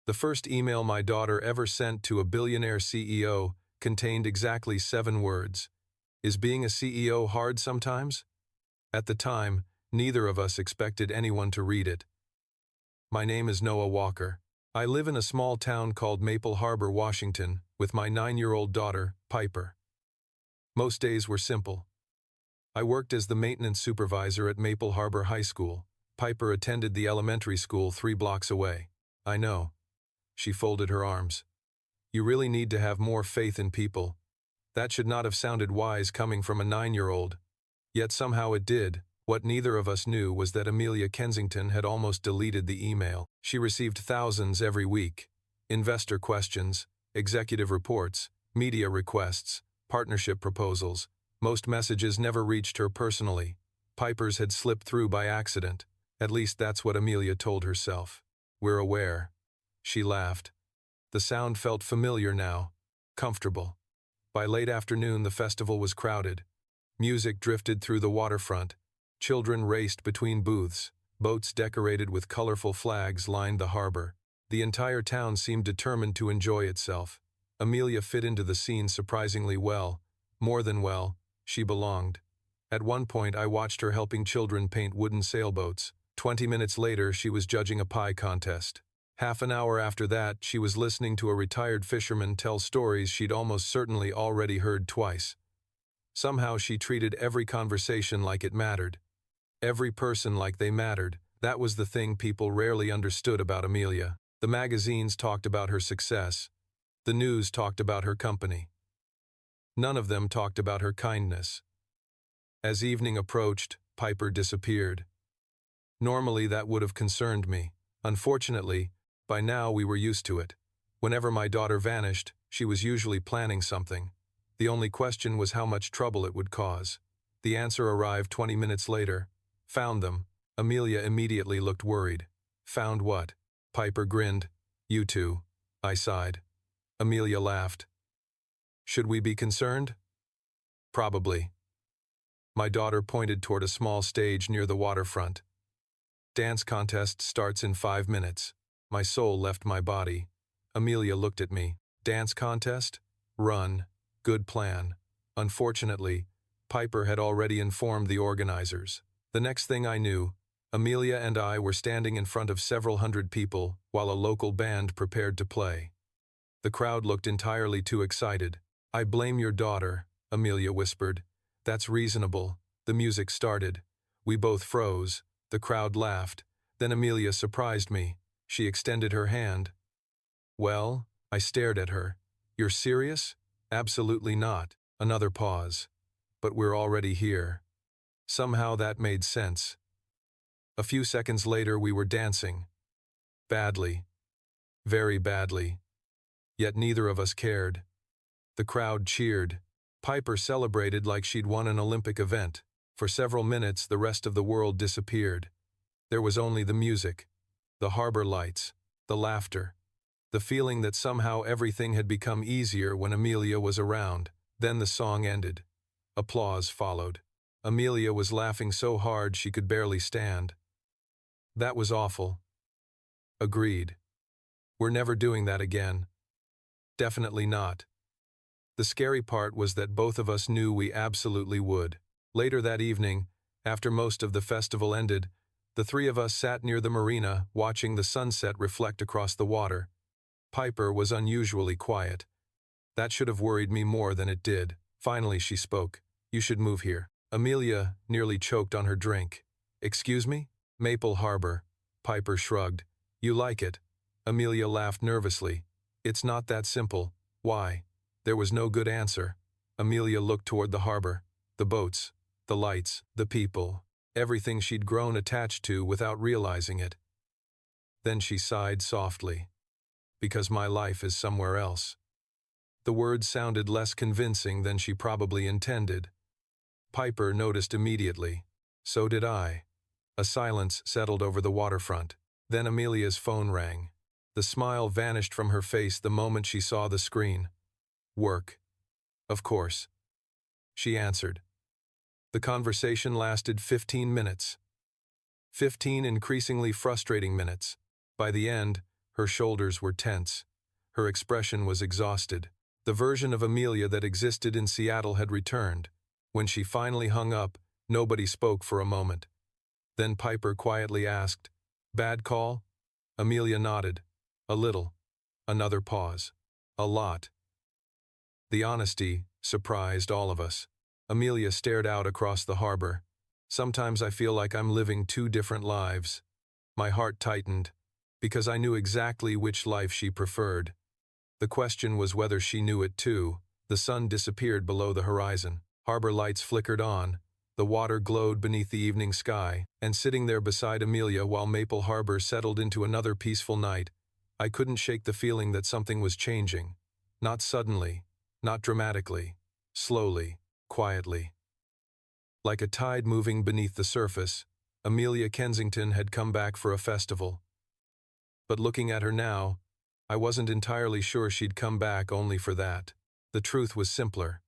The first email my daughter ever sent to a billionaire CEO contained exactly 7 words. Is being a CEO hard sometimes? At the time, neither of us expected anyone to read it. My name is Noah Walker. I live in a small town called Maple Harbor, Washington, with my 9-year-old daughter, Piper. Most days were simple. I worked as the maintenance supervisor at Maple Harbor High School. Piper attended the elementary school 3 blocks away. I know. She folded her arms. You really need to have more faith in people. That should not have sounded wise coming from a 9-year-old. Yet somehow it did. What neither of us knew was that Amelia Kensington had almost deleted the email. She received thousands every week. Investor questions, executive reports, media requests, partnership proposals. Most messages never reached her personally. Piper's had slipped through by accident. At least that's what Amelia told herself. We're aware. She laughed. The sound felt familiar now, comfortable. By late afternoon, the festival was crowded. Music drifted through the waterfront. Children raced between booths. Boats decorated with colorful flags lined the harbor. The entire town seemed determined to enjoy itself. Amelia fit into the scene surprisingly well. More than well, she belonged. At one point, I watched her helping children paint wooden sailboats. 20 minutes later, she was judging a pie contest. Half an hour after that, she was listening to a retired fisherman tell stories she'd almost certainly already heard twice. Somehow she treated every conversation like it mattered. Every person like they mattered. That was the thing people rarely understood about Amelia. The magazines talked about her success. The news talked about her company. None of them talked about her kindness. As evening approached, Piper disappeared. Normally that would have concerned me. Unfortunately, by now we were used to it. Whenever my daughter vanished, she was usually planning something. The only question was how much trouble it would cause. The answer arrived 20 minutes later. Found them. Amelia immediately looked worried. Found what? Piper grinned. You too. I sighed. Amelia laughed. Should we be concerned? Probably. My daughter pointed toward a small stage near the waterfront. Dance contest starts in 5 minutes. My soul left my body. Amelia looked at me. Dance contest? Run. Good plan. Unfortunately, Piper had already informed the organizers. The next thing I knew, Amelia and I were standing in front of several hundred people while a local band prepared to play. The crowd looked entirely too excited. I blame your daughter, Amelia whispered. That's reasonable. The music started. We both froze. The crowd laughed. Then Amelia surprised me. She extended her hand. Well, I stared at her. You're serious? Absolutely not. Another pause. But we're already here. Somehow that made sense. A few seconds later we were dancing. Badly. Very badly. Yet neither of us cared. The crowd cheered. Piper celebrated like she'd won an Olympic event. For several minutes the rest of the world disappeared. There was only the music, the harbor lights, the laughter, the feeling that somehow everything had become easier when Amelia was around. Then the song ended. Applause followed. Amelia was laughing so hard she could barely stand. That was awful. Agreed. We're never doing that again. Definitely not. The scary part was that both of us knew we absolutely would. Later that evening, after most of the festival ended, the 3 of us sat near the marina watching the sunset reflect across the water. Piper was unusually quiet. That should have worried me more than it did. Finally she spoke. You should move here. Amelia nearly choked on her drink. Excuse me? Maple Harbor. Piper shrugged. You like it? Amelia laughed nervously. It's not that simple. Why? There was no good answer. Amelia looked toward the harbor. The boats, the lights, the people, everything she'd grown attached to without realizing it. Then she sighed softly. Because my life is somewhere else. The words sounded less convincing than she probably intended. Piper noticed immediately. So did I. A silence settled over the waterfront. Then Amelia's phone rang. The smile vanished from her face the moment she saw the screen. Work. Of course. She answered. The conversation lasted 15 minutes. 15 increasingly frustrating minutes. By the end, Her shoulders were tense. Her expression was exhausted. The version of Amelia that existed in Seattle had returned. When she finally hung up, nobody spoke for a moment. Then Piper quietly asked, "Bad call?" Amelia nodded. "A little." Another pause. "A lot." The honesty surprised all of us. Amelia stared out across the harbor. "Sometimes I feel like I'm living two different lives." My heart tightened, because I knew exactly which life she preferred. The question was whether she knew it too. The sun disappeared below the horizon. Harbor lights flickered on. The water glowed beneath the evening sky, and sitting there beside Amelia while Maple Harbor settled into another peaceful night, I couldn't shake the feeling that something was changing. Not suddenly, not dramatically, slowly, quietly. Like a tide moving beneath the surface, Amelia Kensington had come back for a festival. But looking at her now, I wasn't entirely sure she'd come back only for that. The truth was simpler.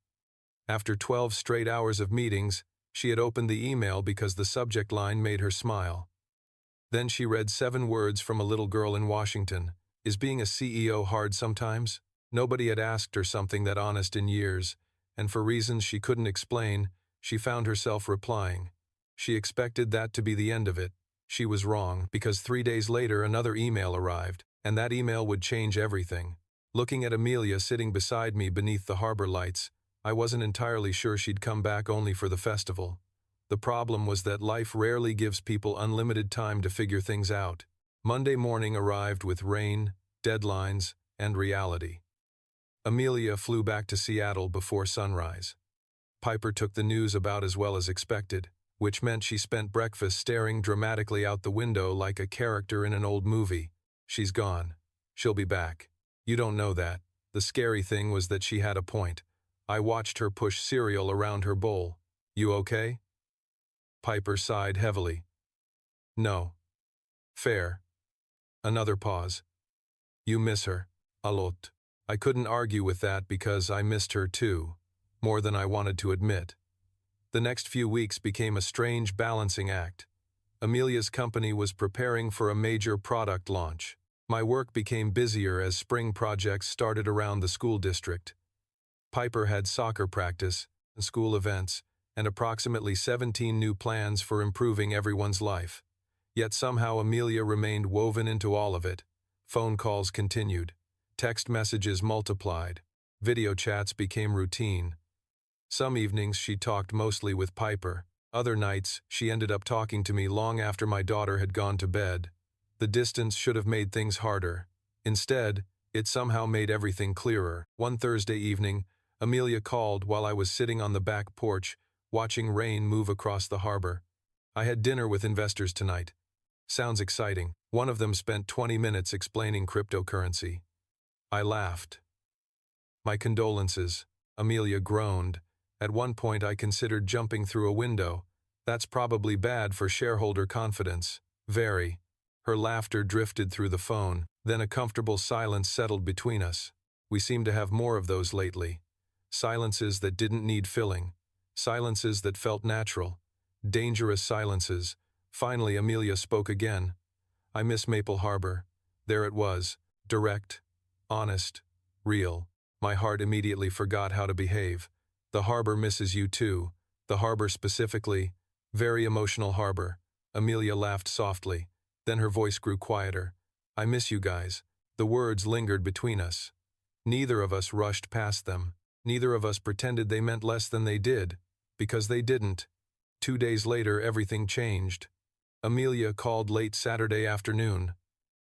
After 12 straight hours of meetings, she had opened the email because the subject line made her smile. Then she read 7 words from a little girl in Washington. "Is being a CEO hard sometimes?" Nobody had asked her something that honest in years, and for reasons she couldn't explain, she found herself replying. She expected that to be the end of it. She was wrong, because 3 days later another email arrived, and that email would change everything. Looking at Amelia sitting beside me beneath the harbor lights, I wasn't entirely sure she'd come back only for the festival. The problem was that life rarely gives people unlimited time to figure things out. Monday morning arrived with rain, deadlines, and reality. Amelia flew back to Seattle before sunrise. Piper took the news about as well as expected, which meant she spent breakfast staring dramatically out the window like a character in an old movie. "She's gone. She'll be back." You don't know that. The scary thing was that she had a point. I watched her push cereal around her bowl. "You okay?" Piper sighed heavily. "No." "Fair." Another pause. "You miss her. A lot." I couldn't argue with that because I missed her too, more than I wanted to admit. The next few weeks became a strange balancing act. Amelia's company was preparing for a major product launch. My work became busier as spring projects started around the school district. Piper had soccer practice, school events, and approximately 17 new plans for improving everyone's life. Yet somehow Amelia remained woven into all of it. Phone calls continued. Text messages multiplied. Video chats became routine. Some evenings she talked mostly with Piper. Other nights, she ended up talking to me long after my daughter had gone to bed. The distance should have made things harder. Instead, it somehow made everything clearer. One Thursday evening, Amelia called while I was sitting on the back porch, watching rain move across the harbor. "I had dinner with investors tonight." "Sounds exciting." One of them spent 20 minutes explaining cryptocurrency. I laughed. "My condolences." Amelia groaned. "At one point I considered jumping through a window. That's probably bad for shareholder confidence." "Very." Her laughter drifted through the phone. Then a comfortable silence settled between us. We seemed to have more of those lately. Silences that didn't need filling. Silences that felt natural. Dangerous silences. Finally Amelia spoke again. "I miss Maple Harbor." There it was. Direct. Honest. Real. My heart immediately forgot how to behave. The harbor misses you too. The harbor specifically. Very emotional harbor. Amelia laughed softly. Then her voice grew quieter. "I miss you guys." The words lingered between us. Neither of us rushed past them. Neither of us pretended they meant less than they did. Because they didn't. 2 days later, everything changed. Amelia called late Saturday afternoon.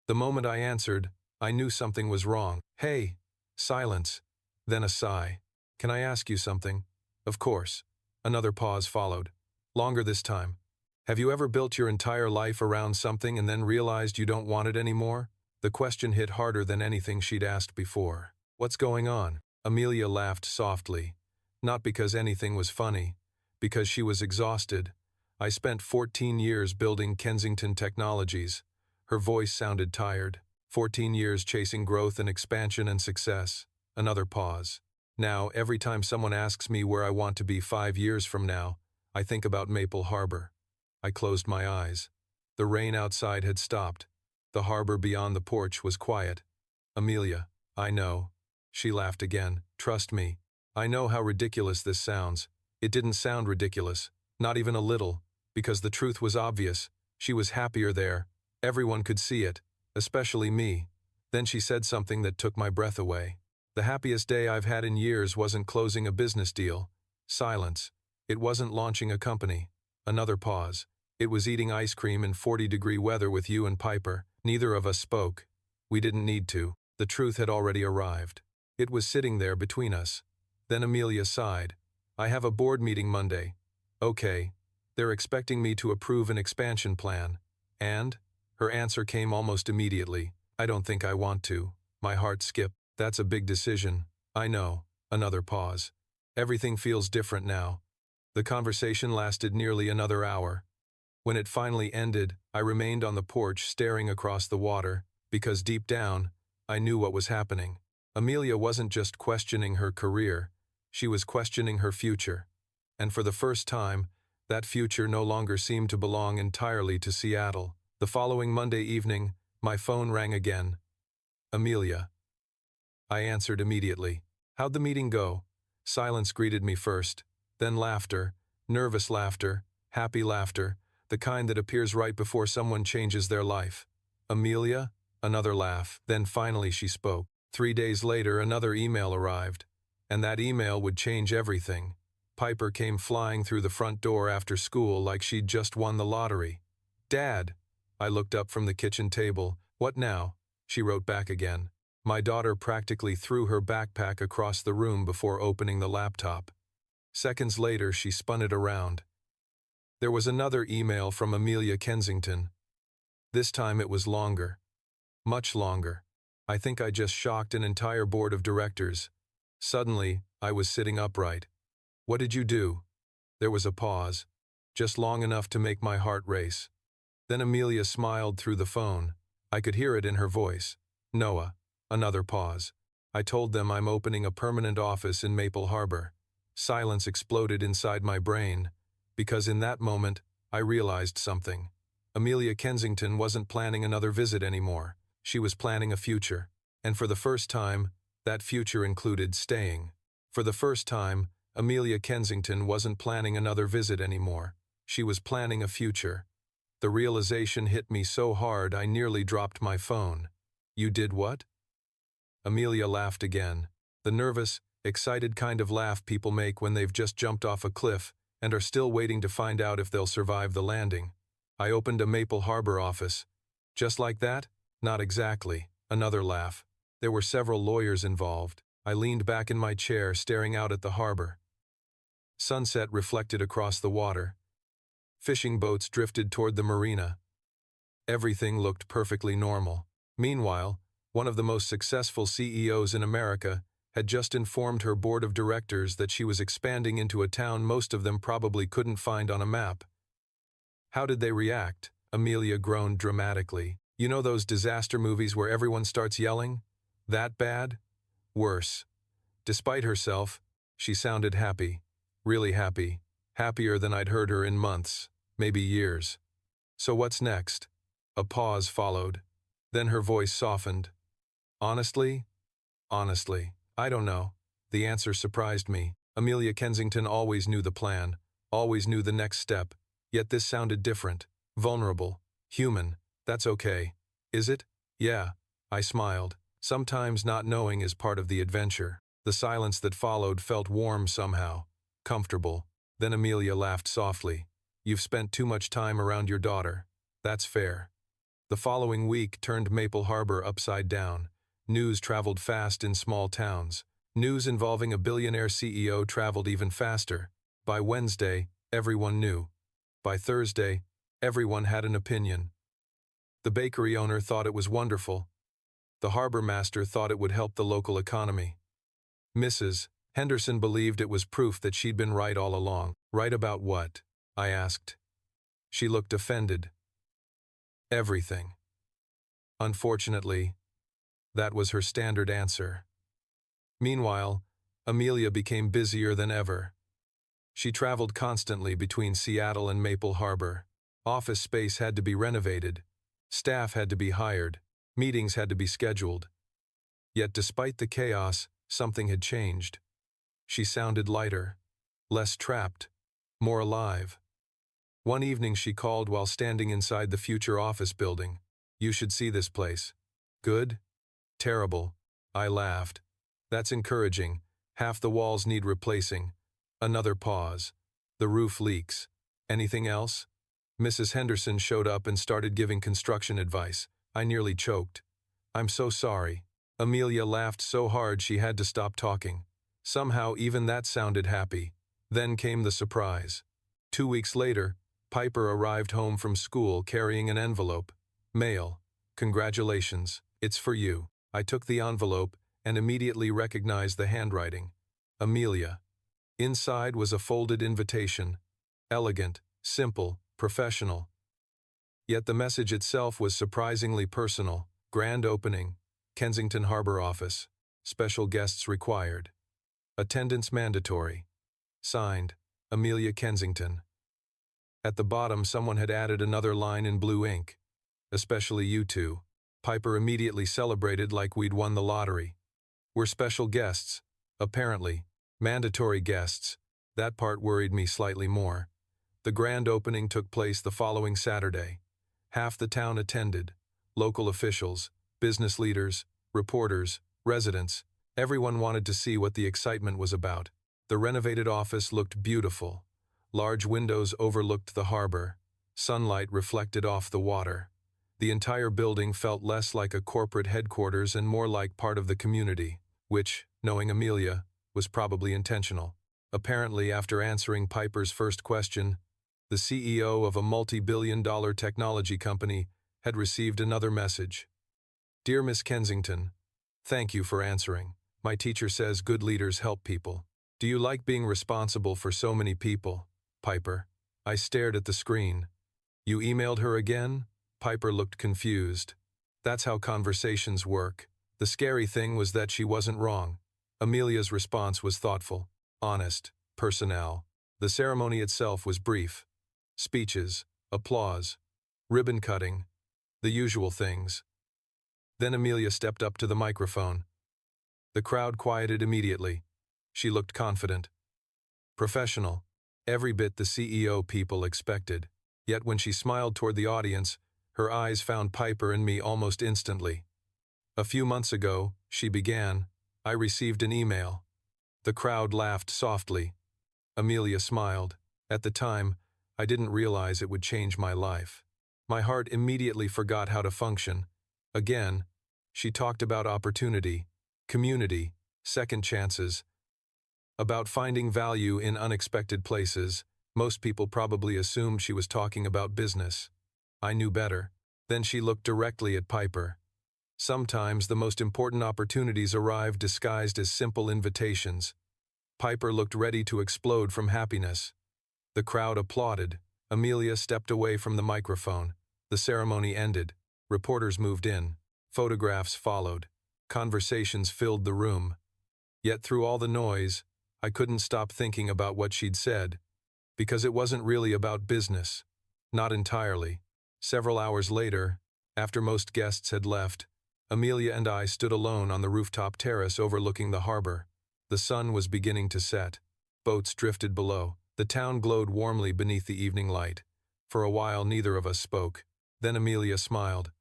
The moment I answered, I knew something was wrong. "Hey." Silence. Then a sigh. "Can I ask you something?" "Of course." Another pause followed. Longer this time. "Have you ever built your entire life around something and then realized you don't want it anymore?" The question hit harder than anything she'd asked before. "What's going on?" Amelia laughed softly. Not because anything was funny. Because she was exhausted. "I spent 14 years building Kensington Technologies." Her voice sounded tired. 14 years chasing growth and expansion and success. Another pause. "Now, every time someone asks me where I want to be 5 years from now, I think about Maple Harbor." I closed my eyes. The rain outside had stopped. The harbor beyond the porch was quiet. Amelia, I know. She laughed again. Trust me. I know how ridiculous this sounds. It didn't sound ridiculous, not even a little, because the truth was obvious. She was happier there. Everyone could see it, especially me. Then she said something that took my breath away. The happiest day I've had in years wasn't closing a business deal. Silence. It wasn't launching a company. Another pause. It was eating ice cream in 40-degree weather with you and Piper. Neither of us spoke. We didn't need to. The truth had already arrived. It was sitting there between us. Then Amelia sighed. I have a board meeting Monday. Okay. They're expecting me to approve an expansion plan. And? Her answer came almost immediately. I don't think I want to. My heart skipped. That's a big decision. I know. Another pause. Everything feels different now. The conversation lasted nearly another hour. When it finally ended, I remained on the porch staring across the water, because deep down, I knew what was happening. Amelia wasn't just questioning her career, she was questioning her future. And for the first time, that future no longer seemed to belong entirely to Seattle. The following Monday evening, my phone rang again. Amelia. I answered immediately. How'd the meeting go? Silence greeted me first, then laughter, nervous laughter, happy laughter, the kind that appears right before someone changes their life. Amelia? Another laugh. Then finally she spoke. 3 days later, another email arrived. And that email would change everything. Piper came flying through the front door after school like she'd just won the lottery. Dad! I looked up from the kitchen table. What now? She wrote back again. My daughter practically threw her backpack across the room before opening the laptop. Seconds later, she spun it around. There was another email from Amelia Kensington. This time it was longer. Much longer. I think I just shocked an entire board of directors. Suddenly, I was sitting upright. What did you do? There was a pause, just long enough to make my heart race. Then Amelia smiled through the phone. I could hear it in her voice. Noah. Another pause. I told them I'm opening a permanent office in Maple Harbor. Silence exploded inside my brain, because in that moment, I realized something. Amelia Kensington wasn't planning another visit anymore. She was planning a future. And for the first time, that future included staying. For the first time, Amelia Kensington wasn't planning another visit anymore. She was planning a future. The realization hit me so hard I nearly dropped my phone. You did what? Amelia laughed again. The nervous, excited kind of laugh people make when they've just jumped off a cliff and are still waiting to find out if they'll survive the landing. I opened a Maple Harbor office. Just like that? Not exactly. Another laugh. There were several lawyers involved. I leaned back in my chair, staring out at the harbor. Sunset reflected across the water. Fishing boats drifted toward the marina. Everything looked perfectly normal. Meanwhile, one of the most successful CEOs in America had just informed her board of directors that she was expanding into a town most of them probably couldn't find on a map. How did they react? Amelia groaned dramatically. You know those disaster movies where everyone starts yelling? That bad? Worse. Despite herself, she sounded happy. Really happy. Happier than I'd heard her in months, maybe years. So what's next? A pause followed. Then her voice softened. Honestly, I don't know. The answer surprised me. Amelia Kensington always knew the plan, always knew the next step, yet this sounded different, vulnerable, human. That's okay. Is it? Yeah, I smiled. Sometimes not knowing is part of the adventure. The silence that followed felt warm somehow, comfortable. Then Amelia laughed softly. You've spent too much time around your daughter. That's fair. The following week turned Maple Harbor upside down. News traveled fast in small towns. News involving a billionaire CEO traveled even faster. By Wednesday, everyone knew. By Thursday, everyone had an opinion. The bakery owner thought it was wonderful. The harbor master thought it would help the local economy. Mrs. Henderson believed it was proof that she'd been right all along. Right about what? I asked. She looked offended. Everything. Unfortunately, that was her standard answer. Meanwhile, Amelia became busier than ever. She traveled constantly between Seattle and Maple Harbor. Office space had to be renovated. Staff had to be hired. Meetings had to be scheduled. Yet despite the chaos, something had changed. She sounded lighter, less trapped, more alive. One evening she called while standing inside the future office building. "You should see this place." "Good?" "Terrible." I laughed. "That's encouraging. Half the walls need replacing." Another pause. "The roof leaks." "Anything else?" Mrs. Henderson showed up and started giving construction advice. I nearly choked. "I'm so sorry." Amelia laughed so hard she had to stop talking. Somehow even that sounded happy. Then came the surprise. 2 weeks later, Piper arrived home from school carrying an envelope. "Mail. Congratulations. It's for you." I took the envelope and immediately recognized the handwriting. Amelia. Inside was a folded invitation. Elegant, simple, professional. Yet the message itself was surprisingly personal. Grand opening. Kensington Harbor office. Special guests required. Attendance mandatory. Signed, Amelia Kensington. At the bottom someone had added another line in blue ink. "Especially you two." Piper immediately celebrated like we'd won the lottery. "We're special guests." Apparently. Mandatory guests. That part worried me slightly more. The grand opening took place the following Saturday. Half the town attended. Local officials, business leaders, reporters, residents. Everyone wanted to see what the excitement was about. The renovated office looked beautiful. Large windows overlooked the harbor. Sunlight reflected off the water. The entire building felt less like a corporate headquarters and more like part of the community, which, knowing Amelia, was probably intentional. Apparently, after answering Piper's first question, the CEO of a multi-billion-dollar technology company had received another message. "Dear Miss Kensington, thank you for answering. My teacher says good leaders help people. Do you like being responsible for so many people?" Piper. I stared at the screen. "You emailed her again?" Piper looked confused. That's how conversations work. The scary thing was that she wasn't wrong. Amelia's response was thoughtful, honest, personnel. The ceremony itself was brief. Speeches, applause, ribbon cutting, the usual things. Then Amelia stepped up to the microphone. The crowd quieted immediately. She looked confident. Professional. Every bit the CEO people expected. Yet when she smiled toward the audience, her eyes found Piper and me almost instantly. "A few months ago," she began, "I received an email." The crowd laughed softly. Amelia smiled. "At the time, I didn't realize it would change my life." My heart immediately forgot how to function. Again, she talked about opportunity, community, second chances, about finding value in unexpected places. Most people probably assumed she was talking about business. I knew better. Then she looked directly at Piper. "Sometimes the most important opportunities arrive disguised as simple invitations." Piper looked ready to explode from happiness. The crowd applauded. Amelia stepped away from the microphone. The ceremony ended. Reporters moved in. Photographs followed. Conversations filled the room. Yet through all the noise, I couldn't stop thinking about what she'd said. Because it wasn't really about business. Not entirely. Several hours later, after most guests had left, Amelia and I stood alone on the rooftop terrace overlooking the harbor. The sun was beginning to set. Boats drifted below. The town glowed warmly beneath the evening light. For a while neither of us spoke. Then Amelia smiled.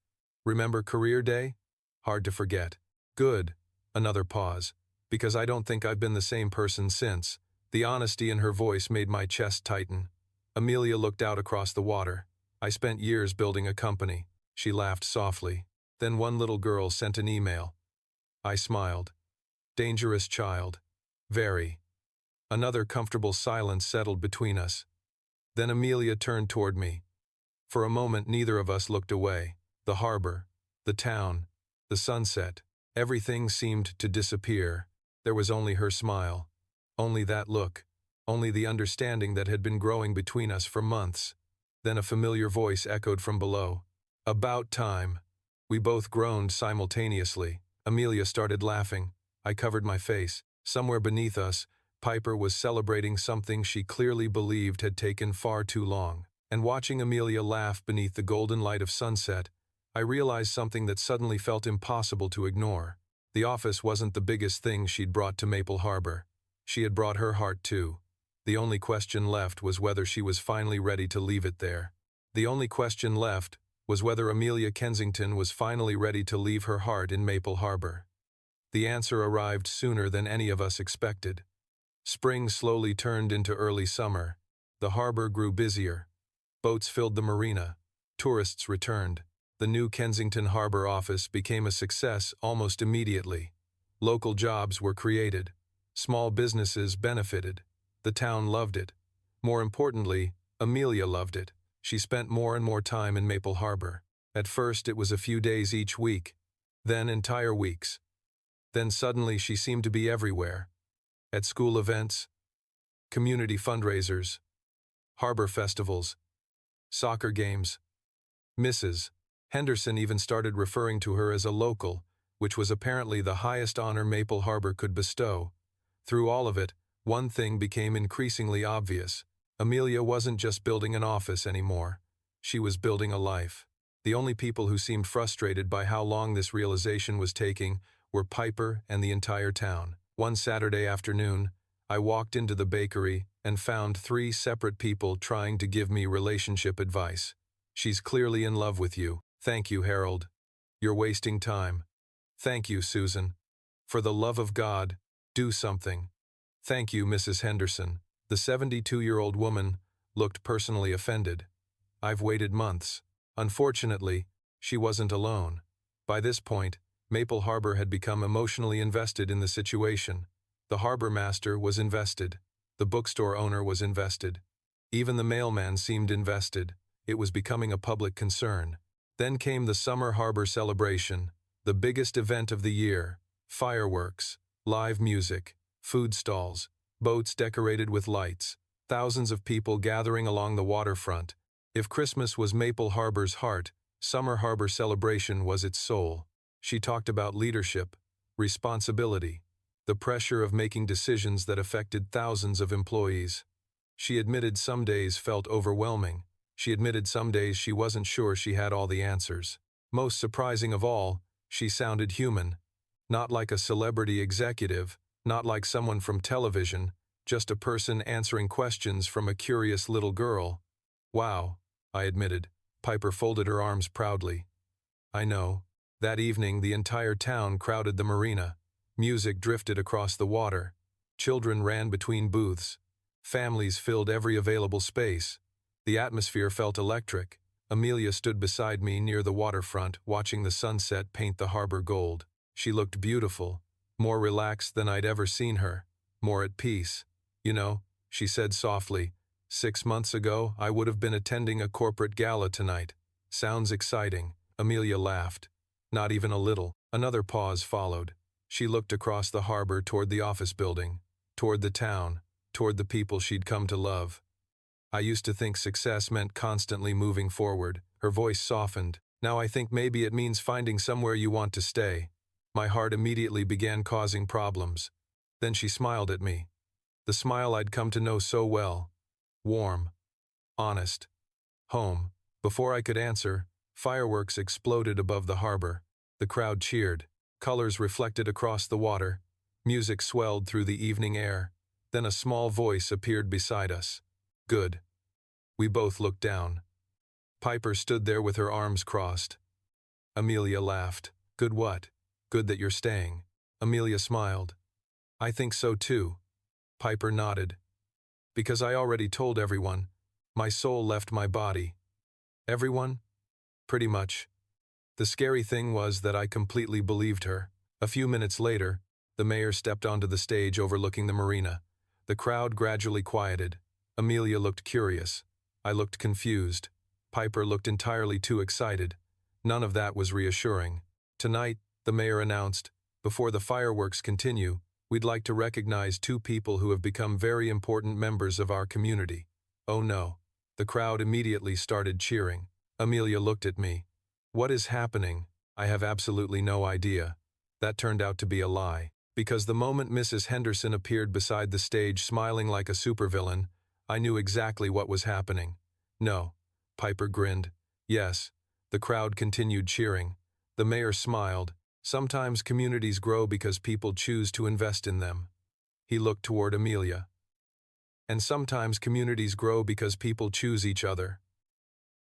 "Remember Career Day?" "Hard to forget." "Good." Another pause. "Because I don't think I've been the same person since." The honesty in her voice made my chest tighten. Amelia looked out across the water. "I spent years building a company." She laughed softly. "Then one little girl sent an email." I smiled. "Dangerous child." "Very." Another comfortable silence settled between us. Then Amelia turned toward me. For a moment neither of us looked away. The harbor, the town, the sunset, everything seemed to disappear. There was only her smile. Only that look. Only the understanding that had been growing between us for months. Then a familiar voice echoed from below. "About time." We both groaned simultaneously. Amelia started laughing. I covered my face. Somewhere beneath us, Piper was celebrating something she clearly believed had taken far too long. And watching Amelia laugh beneath the golden light of sunset, I realized something that suddenly felt impossible to ignore. The office wasn't the biggest thing she'd brought to Maple Harbor. She had brought her heart too. The only question left was whether she was finally ready to leave it there. The only question left was whether Amelia Kensington was finally ready to leave her heart in Maple Harbor. The answer arrived sooner than any of us expected. Spring slowly turned into early summer. The harbor grew busier. Boats filled the marina. Tourists returned. The new Kensington Harbor office became a success almost immediately. Local jobs were created. Small businesses benefited. The town loved it. More importantly, Amelia loved it. She spent more and more time in Maple Harbor. At first it was a few days each week, then entire weeks. Then suddenly she seemed to be everywhere. At school events, community fundraisers, harbor festivals, soccer games. Mrs. Henderson even started referring to her as a local, which was apparently the highest honor Maple Harbor could bestow. Through all of it, one thing became increasingly obvious. Amelia wasn't just building an office anymore. She was building a life. The only people who seemed frustrated by how long this realization was taking were Piper and the entire town. One Saturday afternoon, I walked into the bakery and found 3 separate people trying to give me relationship advice. She's clearly in love with you. Thank you, Harold. You're wasting time. Thank you, Susan. For the love of God, do something. Thank you, Mrs. Henderson. The 72-year-old woman looked personally offended. I've waited months. Unfortunately, she wasn't alone. By this point, Maple Harbor had become emotionally invested in the situation. The harbor master was invested. The bookstore owner was invested. Even the mailman seemed invested. It was becoming a public concern. Then came the summer harbor celebration, the biggest event of the year. Fireworks, live music, food stalls, boats decorated with lights, thousands of people gathering along the waterfront. If Christmas was Maple Harbor's heart, summer harbor celebration was its soul. She talked about leadership, responsibility, the pressure of making decisions that affected thousands of employees. She admitted some days felt overwhelming. She admitted some days she wasn't sure she had all the answers. Most surprising of all, she sounded human. Not like a celebrity executive, not like someone from television, just a person answering questions from a curious little girl. Wow, I admitted. Piper folded her arms proudly. I know. That evening, the entire town crowded the marina. Music drifted across the water. Children ran between booths. Families filled every available space. The atmosphere felt electric. Amelia stood beside me near the waterfront, watching the sunset paint the harbor gold. She looked beautiful, more relaxed than I'd ever seen her, more at peace. You know, she said softly, 6 months ago, I would have been attending a corporate gala tonight. Sounds exciting. Amelia laughed. Not even a little. Another pause followed. She looked across the harbor toward the office building, toward the town, toward the people she'd come to love. I used to think success meant constantly moving forward. Her voice softened. Now I think maybe it means finding somewhere you want to stay. My heart immediately began causing problems. Then she smiled at me. The smile I'd come to know so well. Warm. Honest. Home. Before I could answer, fireworks exploded above the harbor. The crowd cheered. Colors reflected across the water. Music swelled through the evening air. Then a small voice appeared beside us. Good. We both looked down. Piper stood there with her arms crossed. Amelia laughed. Good what? Good that you're staying. Amelia smiled. I think so too. Piper nodded. Because I already told everyone. My soul left my body. Everyone? Pretty much. The scary thing was that I completely believed her. A few minutes later, the mayor stepped onto the stage overlooking the marina. The crowd gradually quieted. Amelia looked curious. I looked confused. Piper looked entirely too excited. None of that was reassuring. Tonight, the mayor announced, before the fireworks continue, we'd like to recognize 2 people who have become very important members of our community. Oh no. The crowd immediately started cheering. Amelia looked at me. What is happening? I have absolutely no idea. That turned out to be a lie. Because the moment Mrs. Henderson appeared beside the stage smiling like a supervillain, I knew exactly what was happening. No. Piper grinned. Yes. The crowd continued cheering. The mayor smiled. Sometimes communities grow because people choose to invest in them. He looked toward Amelia. And sometimes communities grow because people choose each other.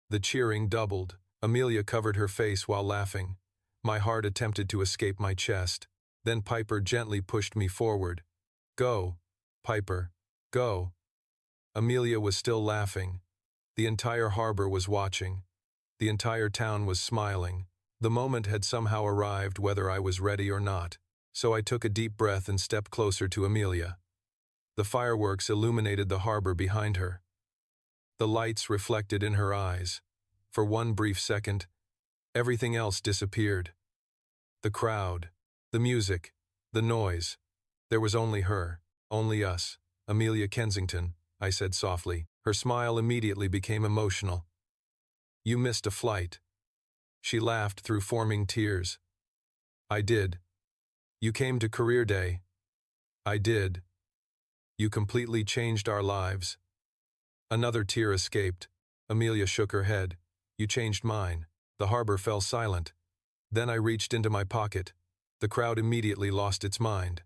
The cheering doubled. Amelia covered her face while laughing. My heart attempted to escape my chest. Then Piper gently pushed me forward. Go, Piper, go. Amelia was still laughing. The entire harbor was watching. The entire town was smiling. The moment had somehow arrived whether I was ready or not. So I took a deep breath and stepped closer to Amelia. The fireworks illuminated the harbor behind her. The lights reflected in her eyes. For one brief second, everything else disappeared. The crowd, the music, the noise. There was only her, only us, Amelia Kensington, I said softly. Her smile immediately became emotional. You missed a flight. She laughed through forming tears. I did. You came to Career Day. I did. You completely changed our lives. Another tear escaped. Amelia shook her head. You changed mine. The harbor fell silent. Then I reached into my pocket. The crowd immediately lost its mind.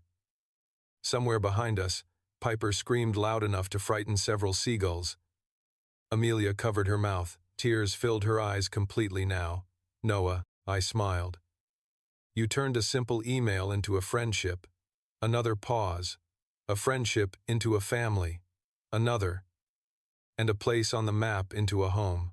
Somewhere behind us, Piper screamed loud enough to frighten several seagulls. Amelia covered her mouth. Tears filled her eyes completely now. Noah, I smiled. You turned a simple email into a friendship. Another pause. A friendship into a family. Another. And a place on the map into a home.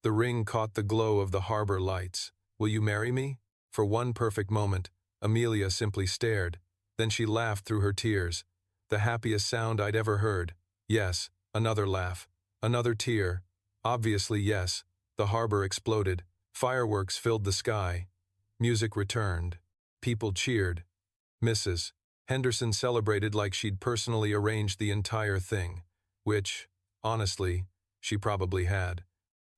The ring caught the glow of the harbor lights. Will you marry me? For one perfect moment, Amelia simply stared. Then she laughed through her tears. The happiest sound I'd ever heard. Yes, another laugh. Another tear. Obviously yes. The harbor exploded. Fireworks filled the sky. Music returned. People cheered. Mrs. Henderson celebrated like she'd personally arranged the entire thing. Which, honestly, she probably had.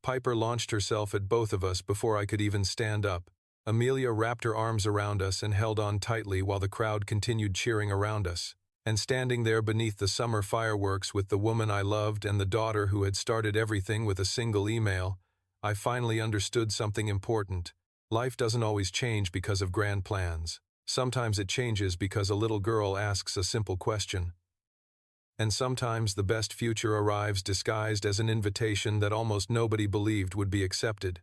Piper launched herself at both of us before I could even stand up. Amelia wrapped her arms around us and held on tightly while the crowd continued cheering around us. And standing there beneath the summer fireworks with the woman I loved and the daughter who had started everything with a single email, I finally understood something important. Life doesn't always change because of grand plans. Sometimes it changes because a little girl asks a simple question. And sometimes the best future arrives disguised as an invitation that almost nobody believed would be accepted.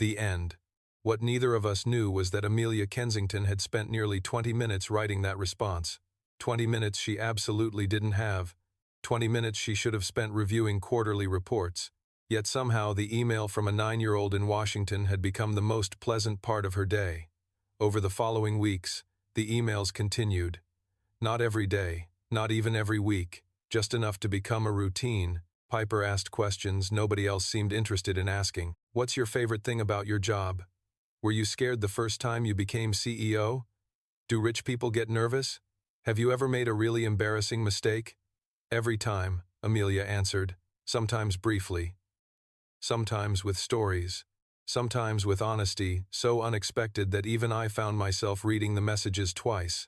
The end. What neither of us knew was that Amelia Kensington had spent nearly 20 minutes writing that response. 20 minutes she absolutely didn't have. 20 minutes she should have spent reviewing quarterly reports. Yet somehow the email from a 9-year-old in Washington had become the most pleasant part of her day. Over the following weeks, the emails continued. Not every day, not even every week, just enough to become a routine. Piper asked questions nobody else seemed interested in asking. What's your favorite thing about your job? Were you scared the first time you became CEO? Do rich people get nervous? Have you ever made a really embarrassing mistake? Every time, Amelia answered, sometimes briefly. Sometimes with stories. Sometimes with honesty, so unexpected that even I found myself reading the messages twice.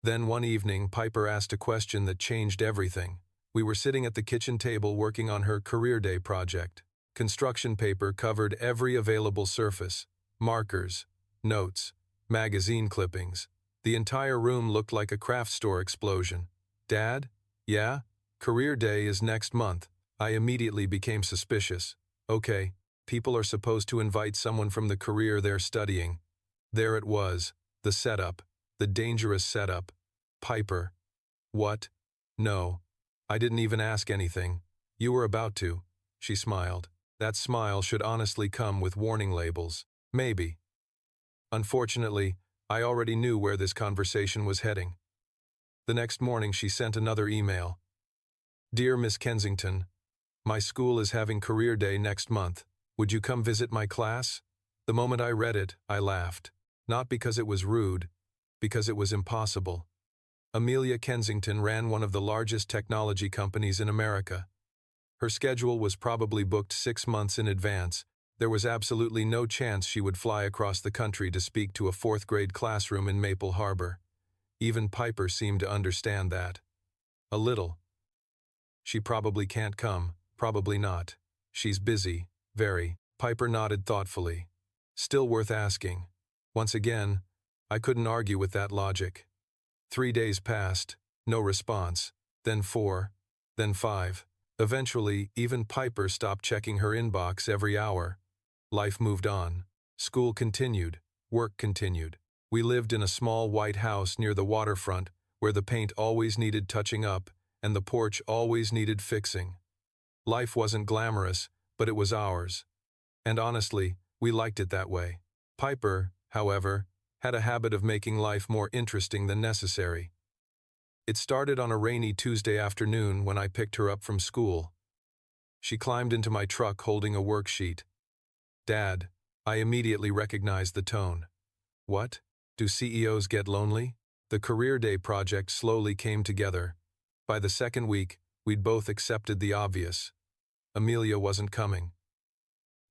Then one evening, Piper asked a question that changed everything. We were sitting at the kitchen table working on her Career Day project. Construction paper covered every available surface. Markers, notes, magazine clippings. The entire room looked like a craft store explosion. Dad? Yeah? Career Day is next month. I immediately became suspicious. Okay, people are supposed to invite someone from the career they're studying. There it was, the setup, the dangerous setup. Piper. What? No. I didn't even ask anything. You were about to. She smiled. That smile should honestly come with warning labels. Maybe. Unfortunately, I already knew where this conversation was heading. The next morning she sent another email. Dear Miss Kensington, my school is having Career Day next month. Would you come visit my class? The moment I read it, I laughed. Not because it was rude, because it was impossible. Amelia Kensington ran one of the largest technology companies in America. Her schedule was probably booked 6 months in advance. There was absolutely no chance she would fly across the country to speak to a 4th-grade classroom in Maple Harbor. Even Piper seemed to understand that. A little. She probably can't come, probably not. She's busy, very. Piper nodded thoughtfully. Still worth asking. Once again, I couldn't argue with that logic. 3 days passed, no response, then 4, then 5. Eventually, even Piper stopped checking her inbox every hour. Life moved on. School continued. Work continued. We lived in a small white house near the waterfront where the paint always needed touching up and the porch always needed fixing. Life wasn't glamorous, but it was ours. And honestly, we liked it that way. Piper, however, had a habit of making life more interesting than necessary. It started on a rainy Tuesday afternoon when I picked her up from school. She climbed into my truck holding a worksheet. "Dad," I immediately recognized the tone. "What? Do CEOs get lonely?" The Career Day project slowly came together. By the second week, we'd both accepted the obvious. Amelia wasn't coming.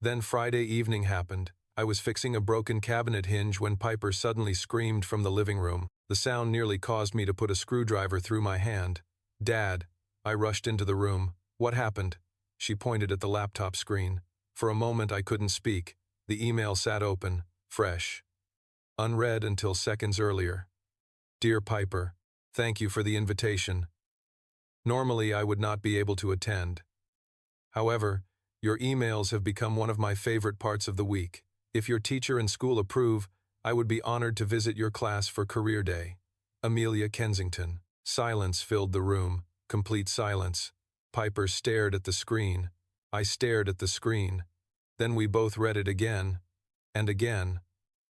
Then Friday evening happened. I was fixing a broken cabinet hinge when Piper suddenly screamed from the living room. The sound nearly caused me to put a screwdriver through my hand. "Dad." I rushed into the room. "What happened?" She pointed at the laptop screen. For a moment I couldn't speak. The email sat open, fresh. Unread until seconds earlier. "Dear Piper, thank you for the invitation. Normally I would not be able to attend. However, your emails have become one of my favorite parts of the week. If your teacher and school approve, I would be honored to visit your class for Career Day. Amelia Kensington." Silence filled the room, complete silence. Piper stared at the screen. I stared at the screen. Then we both read it again, and again.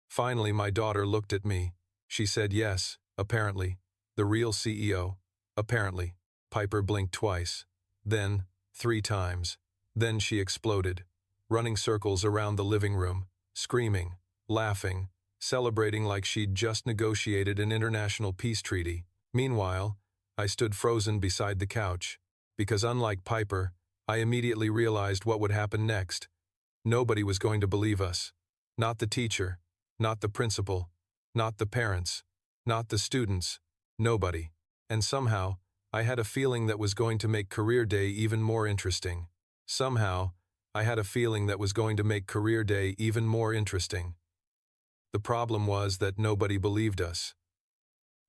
Finally, my daughter looked at me. She said yes, apparently. The real CEO, apparently. Piper blinked twice. Then, 3 times. Then she exploded, running circles around the living room, screaming, laughing, celebrating like she'd just negotiated an international peace treaty. Meanwhile, I stood frozen beside the couch, because unlike Piper, I immediately realized what would happen next. Nobody was going to believe us. Not the teacher, not the principal, not the parents, not the students, nobody. And somehow, I had a feeling that was going to make Career Day even more interesting. Somehow, I had a feeling that was going to make Career Day even more interesting. The problem was that nobody believed us.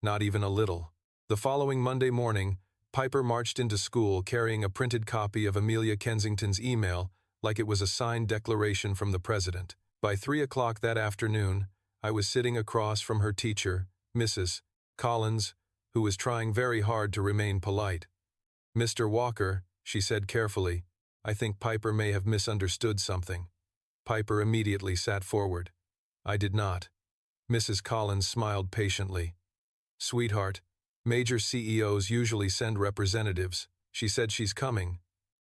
Not even a little. The following Monday morning, Piper marched into school carrying a printed copy of Amelia Kensington's email like it was a signed declaration from the president. By 3 o'clock that afternoon, I was sitting across from her teacher, Mrs. Collins, who was trying very hard to remain polite. "Mr. Walker," she said carefully, "I think Piper may have misunderstood something." Piper immediately sat forward. I did not. Mrs. Collins smiled patiently. "Sweetheart, major CEOs usually send representatives. She said she's coming.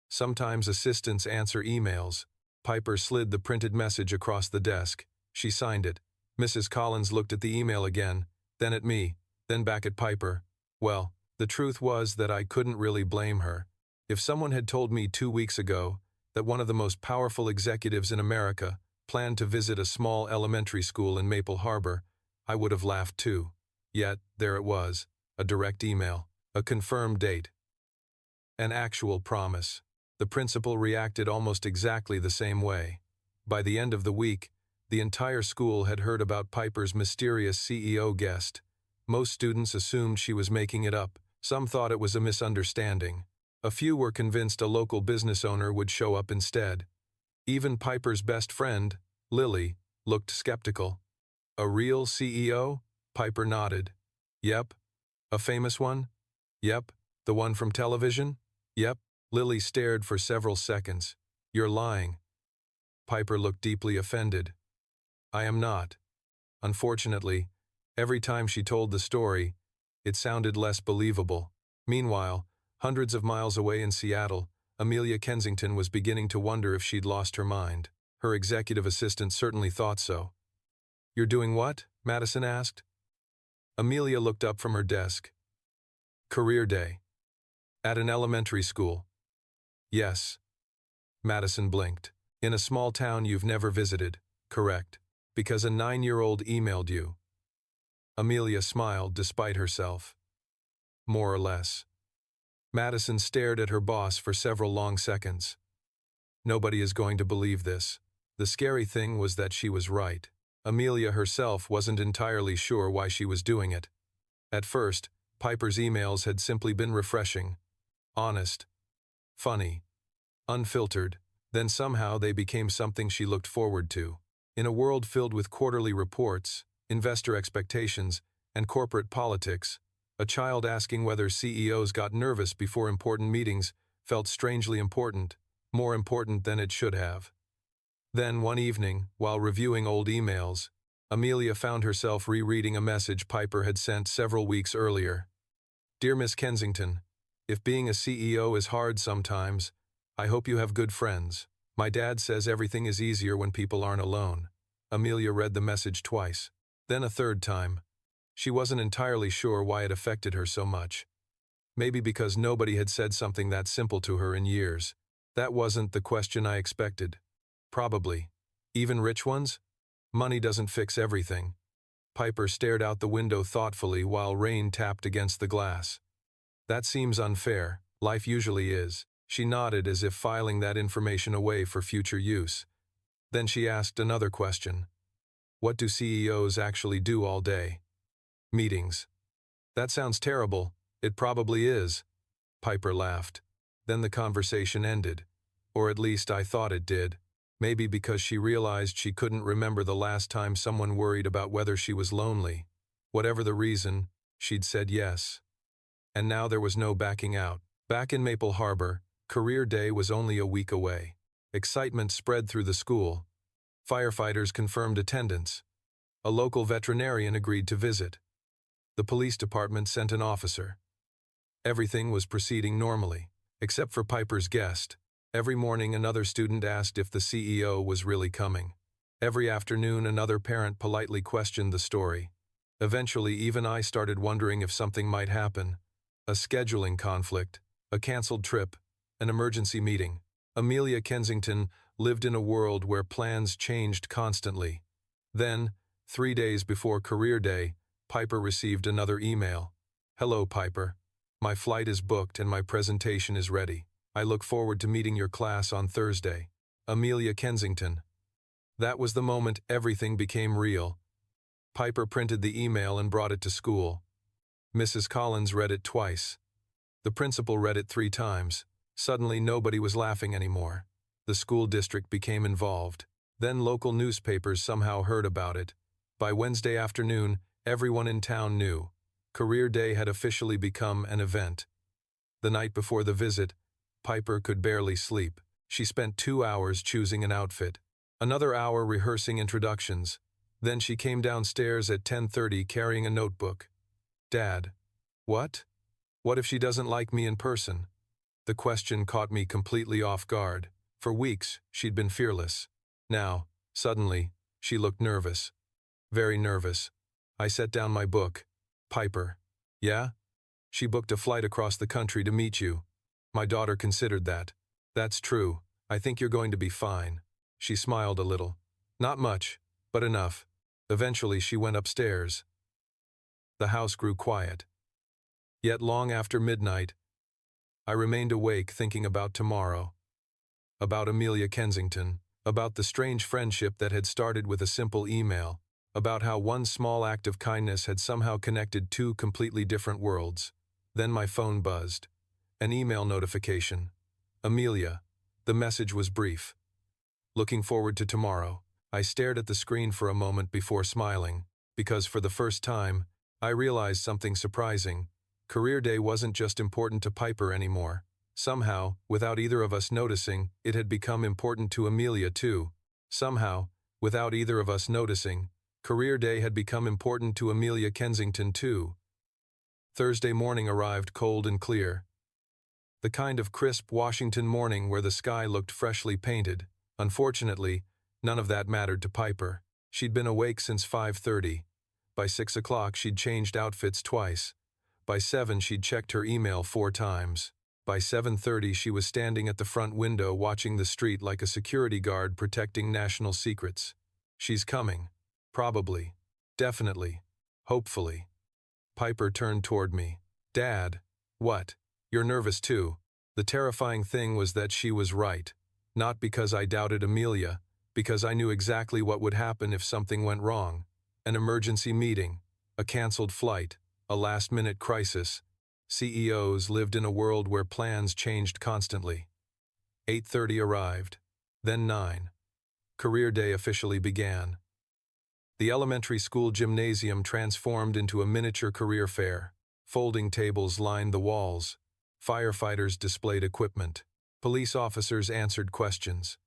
Sometimes assistants answer emails." Piper slid the printed message across the desk. She signed it. Mrs. Collins looked at the email again, then at me, then back at Piper. Well, the truth was that I couldn't really blame her. If someone had told me 2 weeks ago that one of the most powerful executives in America planned to visit a small elementary school in Maple Harbor, I would have laughed too. Yet, there it was, a direct email, a confirmed date, an actual promise. The principal reacted almost exactly the same way. By the end of the week, the entire school had heard about Piper's mysterious CEO guest. Most students assumed she was making it up. Some thought it was a misunderstanding. A few were convinced a local business owner would show up instead. Even Piper's best friend, Lily, looked skeptical. "A real CEO?" Piper nodded. "Yep." "A famous one?" "Yep." "The one from television?" "Yep." Lily stared for several seconds. "You're lying." Piper looked deeply offended. "I am not." Unfortunately, every time she told the story, it sounded less believable. Meanwhile, hundreds of miles away in Seattle, Amelia Kensington was beginning to wonder if she'd lost her mind. Her executive assistant certainly thought so. "You're doing what?" Madison asked. Amelia looked up from her desk. "Career Day. At an elementary school." "Yes." Madison blinked. "In a small town you've never visited." "Correct. Because a 9-year-old emailed you." Amelia smiled despite herself. "More or less." Madison stared at her boss for several long seconds. "Nobody is going to believe this." The scary thing was that she was right. Amelia herself wasn't entirely sure why she was doing it. At first, Piper's emails had simply been refreshing, honest, funny, unfiltered. Then somehow they became something she looked forward to. In a world filled with quarterly reports, investor expectations, and corporate politics, a child asking whether CEOs got nervous before important meetings felt strangely important, more important than it should have. Then, one evening, while reviewing old emails, Amelia found herself rereading a message Piper had sent several weeks earlier. Dear Miss Kensington, if being a CEO is hard sometimes, I hope you have good friends. My dad says everything is easier when people aren't alone. Amelia read the message twice, then a third time. She wasn't entirely sure why it affected her so much. Maybe because nobody had said something that simple to her in years. That wasn't the question I expected. Probably. Even rich ones? Money doesn't fix everything. Piper stared out the window thoughtfully while rain tapped against the glass. That seems unfair. Life usually is. She nodded as if filing that information away for future use. Then she asked another question. What do CEOs actually do all day? Meetings. That sounds terrible. It probably is. Piper laughed. Then the conversation ended. Or at least I thought it did. Maybe because she realized she couldn't remember the last time someone worried about whether she was lonely. Whatever the reason, she'd said yes. And now there was no backing out. Back in Maple Harbor, career day was only a week away. Excitement spread through the school. Firefighters confirmed attendance. A local veterinarian agreed to visit. The police department sent an officer. Everything was proceeding normally, except for Piper's guest. Every morning another student asked if the CEO was really coming. Every afternoon another parent politely questioned the story. Eventually even I started wondering if something might happen. A scheduling conflict, a canceled trip, an emergency meeting. Amelia Kensington lived in a world where plans changed constantly. Then, 3 days before career day, Piper received another email. Hello, Piper. My flight is booked and my presentation is ready. I look forward to meeting your class on Thursday. Amelia Kensington. That was the moment everything became real. Piper printed the email and brought it to school. Mrs. Collins read it twice. The principal read it 3 times. Suddenly nobody was laughing anymore. The school district became involved. Then local newspapers somehow heard about it. By Wednesday afternoon, everyone in town knew. Career Day had officially become an event. The night before the visit, Piper could barely sleep. She spent 2 hours choosing an outfit, another hour rehearsing introductions. Then she came downstairs at 10:30 carrying a notebook. Dad. What? What if she doesn't like me in person? The question caught me completely off guard. For weeks, she'd been fearless. Now, suddenly, she looked nervous. Very nervous. I set down my book. Piper. Yeah? She booked a flight across the country to meet you. My daughter considered that. That's true. I think you're going to be fine. She smiled a little. Not much, but enough. Eventually she went upstairs. The house grew quiet. Yet long after midnight, I remained awake thinking about tomorrow. About Amelia Kensington. About the strange friendship that had started with a simple email. About how one small act of kindness had somehow connected 2 completely different worlds. Then my phone buzzed. An email notification. Amelia. The message was brief. Looking forward to tomorrow. I stared at the screen for a moment before smiling, because for the first time, I realized something surprising. Career Day wasn't just important to Piper anymore. Somehow, without either of us noticing, it had become important to Amelia too. Somehow, without either of us noticing, Career Day had become important to Amelia Kensington too. Thursday morning arrived cold and clear. The kind of crisp Washington morning where the sky looked freshly painted. Unfortunately, none of that mattered to Piper. She'd been awake since 5:30. By 6 o'clock she'd changed outfits twice. By 7 she'd checked her email 4 times. By 7:30 she was standing at the front window watching the street like a security guard protecting national secrets. She's coming. Probably. Definitely. Hopefully. Piper turned toward me. Dad. What? You're nervous too. The terrifying thing was that she was right. Not because I doubted Amelia, because I knew exactly what would happen if something went wrong. An emergency meeting, a canceled flight, a last-minute crisis. CEOs lived in a world where plans changed constantly. 8:30 arrived, then 9. Career day officially began. The elementary school gymnasium transformed into a miniature career fair. Folding tables lined the walls. Firefighters displayed equipment. Police officers answered questions.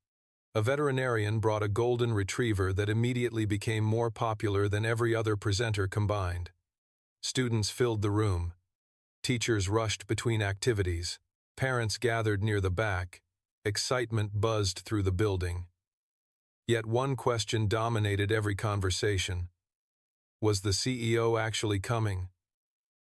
A veterinarian brought a golden retriever that immediately became more popular than every other presenter combined. Students filled the room. Teachers rushed between activities. Parents gathered near the back. Excitement buzzed through the building. Yet one question dominated every conversation. Was the CEO actually coming?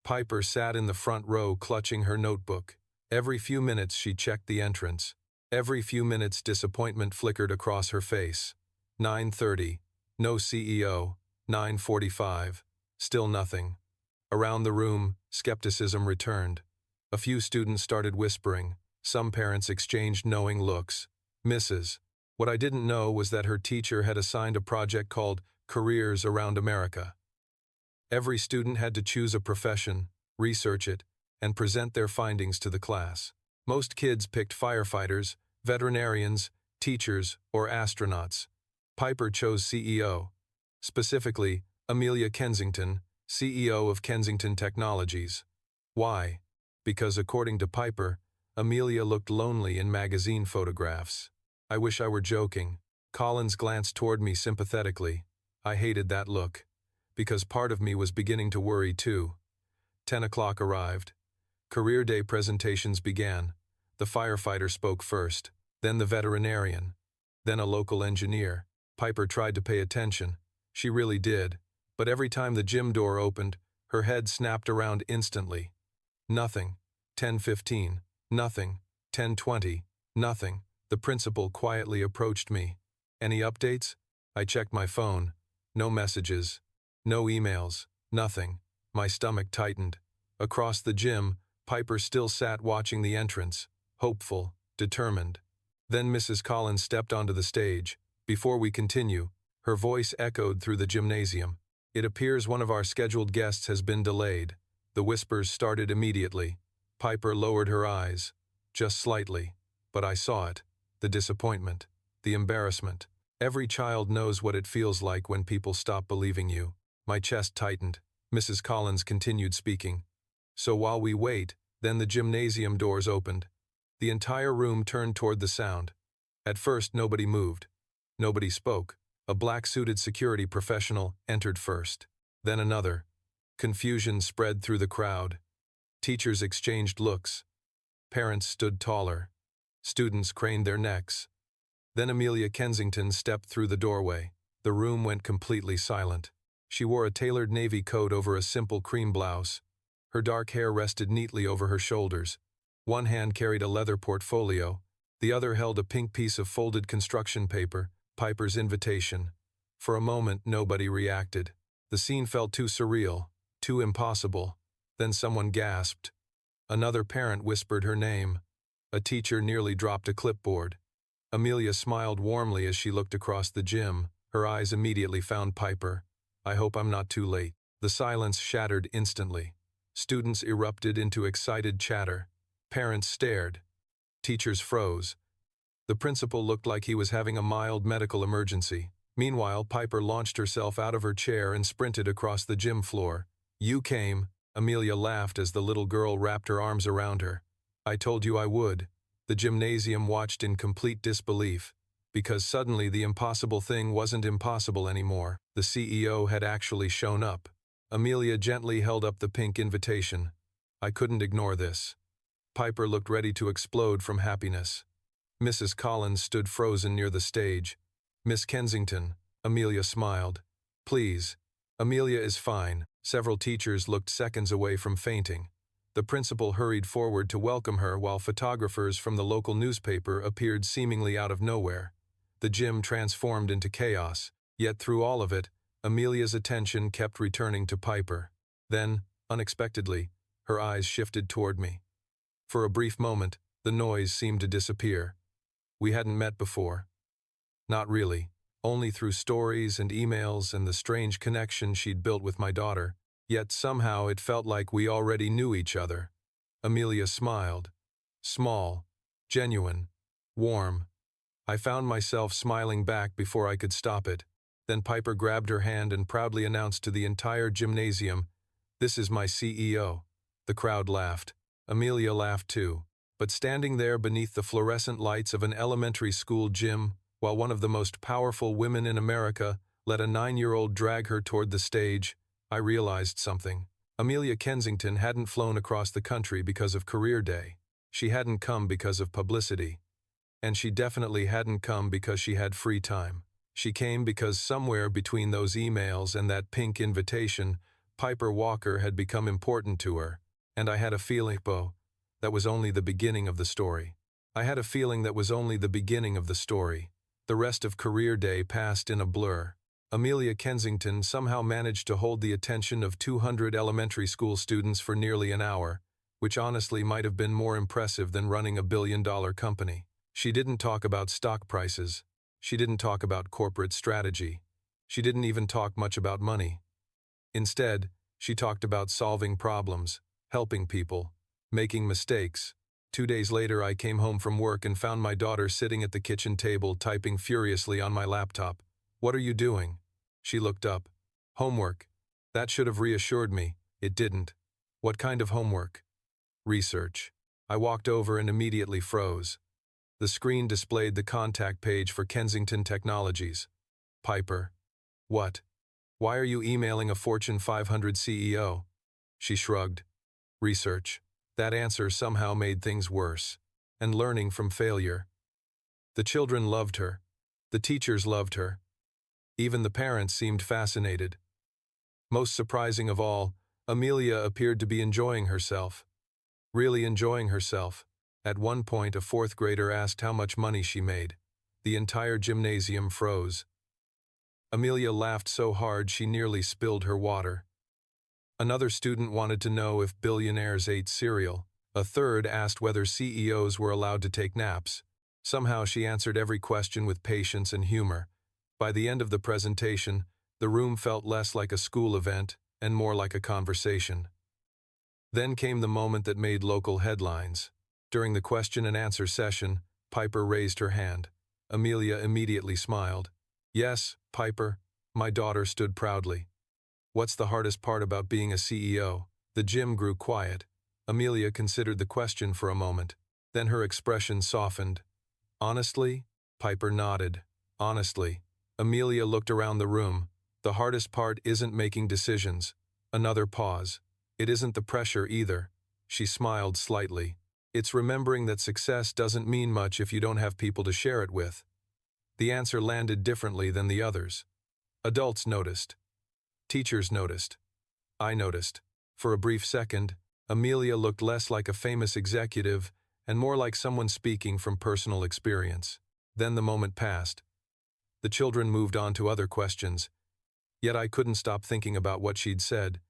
Piper sat in the front row clutching her notebook. Every few minutes she checked the entrance. Every few minutes disappointment flickered across her face. 9:30. No CEO. 9:45. Still nothing. Around the room, skepticism returned. A few students started whispering. Some parents exchanged knowing looks. Mrs. What I didn't know was that her teacher had assigned a project called Careers Around America. Every student had to choose a profession, research it, and present their findings to the class. Most kids picked firefighters, veterinarians, teachers, or astronauts. Piper chose CEO. Specifically, Amelia Kensington, CEO of Kensington Technologies. Why? Because according to Piper, Amelia looked lonely in magazine photographs. I wish I were joking. Collins glanced toward me sympathetically. I hated that look, because part of me was beginning to worry too. 10 o'clock arrived. Career day presentations began. The firefighter spoke first, then the veterinarian, then a local engineer. Piper tried to pay attention. She really did, but every time the gym door opened, her head snapped around instantly. Nothing. 10:15. Nothing. 10:20. Nothing. The principal quietly approached me. Any updates? I checked my phone. No messages. No emails. Nothing. My stomach tightened. Across the gym, Piper still sat watching the entrance, hopeful, determined. Then Mrs. Collins stepped onto the stage. Before we continue, her voice echoed through the gymnasium. It appears one of our scheduled guests has been delayed. The whispers started immediately. Piper lowered her eyes. Just slightly. But I saw it. The disappointment. The embarrassment. Every child knows what it feels like when people stop believing you. My chest tightened. Mrs. Collins continued speaking. So while we wait, then the gymnasium doors opened. The entire room turned toward the sound. At first, nobody moved. Nobody spoke. A black-suited security professional entered first. Then another. Confusion spread through the crowd. Teachers exchanged looks. Parents stood taller. Students craned their necks. Then Amelia Kensington stepped through the doorway. The room went completely silent. She wore a tailored navy coat over a simple cream blouse. Her dark hair rested neatly over her shoulders. One hand carried a leather portfolio. The other held a pink piece of folded construction paper, Piper's invitation. For a moment, nobody reacted. The scene felt too surreal, too impossible. Then someone gasped. Another parent whispered her name. A teacher nearly dropped a clipboard. Amelia smiled warmly as she looked across the gym. Her eyes immediately found Piper. I hope I'm not too late. The silence shattered instantly. Students erupted into excited chatter. Parents stared. Teachers froze. The principal looked like he was having a mild medical emergency. Meanwhile, Piper launched herself out of her chair and sprinted across the gym floor. You came. Amelia laughed as the little girl wrapped her arms around her. I told you I would. The gymnasium watched in complete disbelief, because suddenly the impossible thing wasn't impossible anymore. The CEO had actually shown up. Amelia gently held up the pink invitation. I couldn't ignore this. Piper looked ready to explode from happiness. Mrs. Collins stood frozen near the stage. Miss Kensington, Amelia smiled. Please. Amelia is fine. Several teachers looked seconds away from fainting. The principal hurried forward to welcome her while photographers from the local newspaper appeared seemingly out of nowhere. The gym transformed into chaos, yet through all of it, Amelia's attention kept returning to Piper. Then, unexpectedly, her eyes shifted toward me. For a brief moment, the noise seemed to disappear. We hadn't met before. Not really. Only through stories and emails and the strange connection she'd built with my daughter. Yet somehow it felt like we already knew each other. Amelia smiled. Small, genuine, warm. I found myself smiling back before I could stop it. Then Piper grabbed her hand and proudly announced to the entire gymnasium, "This is my CEO." The crowd laughed. Amelia laughed too. But standing there beneath the fluorescent lights of an elementary school gym, while one of the most powerful women in America let a 9-year-old drag her toward the stage, I realized something. Amelia Kensington hadn't flown across the country because of Career Day. She hadn't come because of publicity. And she definitely hadn't come because she had free time. She came because somewhere between those emails and that pink invitation, Piper Walker had become important to her. And I had a feeling, that was only the beginning of the story. I had a feeling that was only the beginning of the story. The rest of Career Day passed in a blur. Amelia Kensington somehow managed to hold the attention of 200 elementary school students for nearly an hour, which honestly might have been more impressive than running a billion-dollar company. She didn't talk about stock prices. She didn't talk about corporate strategy. She didn't even talk much about money. Instead, she talked about solving problems, helping people, making mistakes. 2 days later, I came home from work and found my daughter sitting at the kitchen table typing furiously on my laptop. "What are you doing?" She looked up. "Homework." That should have reassured me. It didn't. "What kind of homework?" "Research." I walked over and immediately froze. The screen displayed the contact page for Kensington Technologies. "Piper." "What? Why are you emailing a Fortune 500 CEO? She shrugged. "Research." That answer somehow made things worse. And learning from failure. The children loved her. The teachers loved her. Even the parents seemed fascinated. Most surprising of all, Amelia appeared to be enjoying herself. Really enjoying herself. At one point, a fourth grader asked how much money she made. The entire gymnasium froze. Amelia laughed so hard she nearly spilled her water. Another student wanted to know if billionaires ate cereal. A third asked whether CEOs were allowed to take naps. Somehow she answered every question with patience and humor. By the end of the presentation, the room felt less like a school event and more like a conversation. Then came the moment that made local headlines. During the question and answer session, Piper raised her hand. Amelia immediately smiled. "Yes, Piper," my daughter stood proudly. "What's the hardest part about being a CEO?" The gym grew quiet. Amelia considered the question for a moment. Then her expression softened. "Honestly?" Piper nodded. "Honestly." Amelia looked around the room. "The hardest part isn't making decisions." Another pause. "It isn't the pressure either." She smiled slightly. "It's remembering that success doesn't mean much if you don't have people to share it with." The answer landed differently than the others. Adults noticed. Teachers noticed. I noticed. For a brief second, Amelia looked less like a famous executive and more like someone speaking from personal experience. Then the moment passed. The children moved on to other questions. Yet I couldn't stop thinking about what she'd said.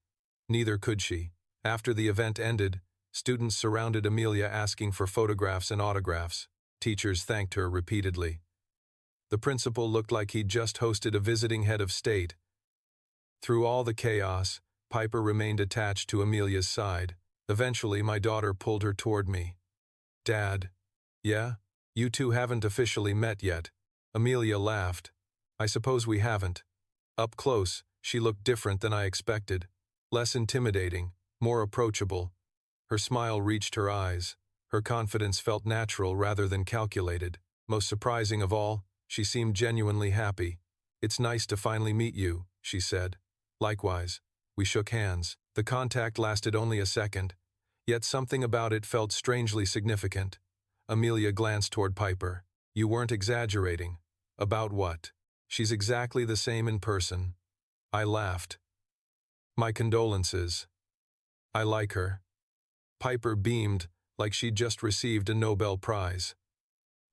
Neither could she. After the event ended, students surrounded Amelia asking for photographs and autographs. Teachers thanked her repeatedly. The principal looked like he'd just hosted a visiting head of state. Through all the chaos, Piper remained attached to Amelia's side. Eventually, my daughter pulled her toward me. "Dad." "Yeah? You two haven't officially met yet." Amelia laughed. "I suppose we haven't." Up close, she looked different than I expected. Less intimidating, more approachable. Her smile reached her eyes. Her confidence felt natural rather than calculated. Most surprising of all, she seemed genuinely happy. "It's nice to finally meet you," she said. Likewise. We shook hands. The contact lasted only a second, yet something about it felt strangely significant. Amelia glanced toward Piper. "You weren't exaggerating." "About what?" "She's exactly the same in person." I laughed. "My condolences. I like her." Piper beamed, like she'd just received a Nobel Prize.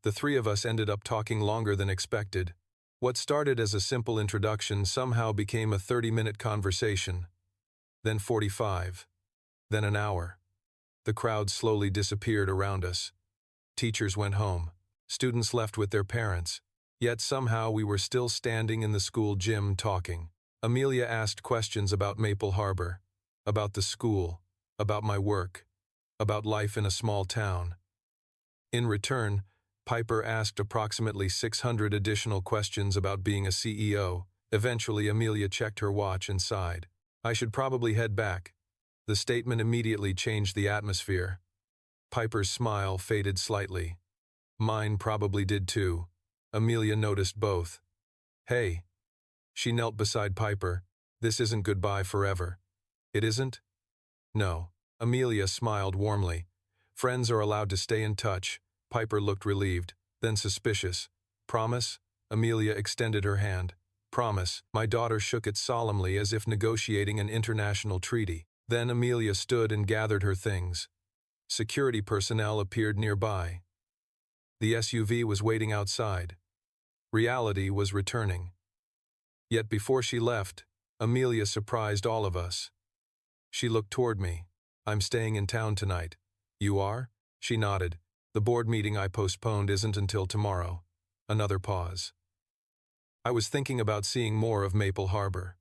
The three of us ended up talking longer than expected. What started as a simple introduction somehow became a 30-minute conversation. Then 45. Then an hour. The crowd slowly disappeared around us. Teachers went home. Students left with their parents. Yet somehow we were still standing in the school gym talking. Amelia asked questions about Maple Harbor, about the school, about my work, about life in a small town. In return, Piper asked approximately 600 additional questions about being a CEO. Eventually, Amelia checked her watch and sighed. I should probably head back. The statement immediately changed the atmosphere. Piper's smile faded slightly. Mine probably did too. Amelia noticed both. Hey. She knelt beside Piper. This isn't goodbye forever. It isn't? No. Amelia smiled warmly. Friends are allowed to stay in touch. Piper looked relieved, then suspicious. Promise? Amelia extended her hand. Promise. My daughter shook it solemnly as if negotiating an international treaty. Then Amelia stood and gathered her things. Security personnel appeared nearby. The SUV was waiting outside. Reality was returning. Yet before she left, Amelia surprised all of us. She looked toward me. I'm staying in town tonight. You are? She nodded. The board meeting I postponed isn't until tomorrow. Another pause. I was thinking about seeing more of Maple Harbor.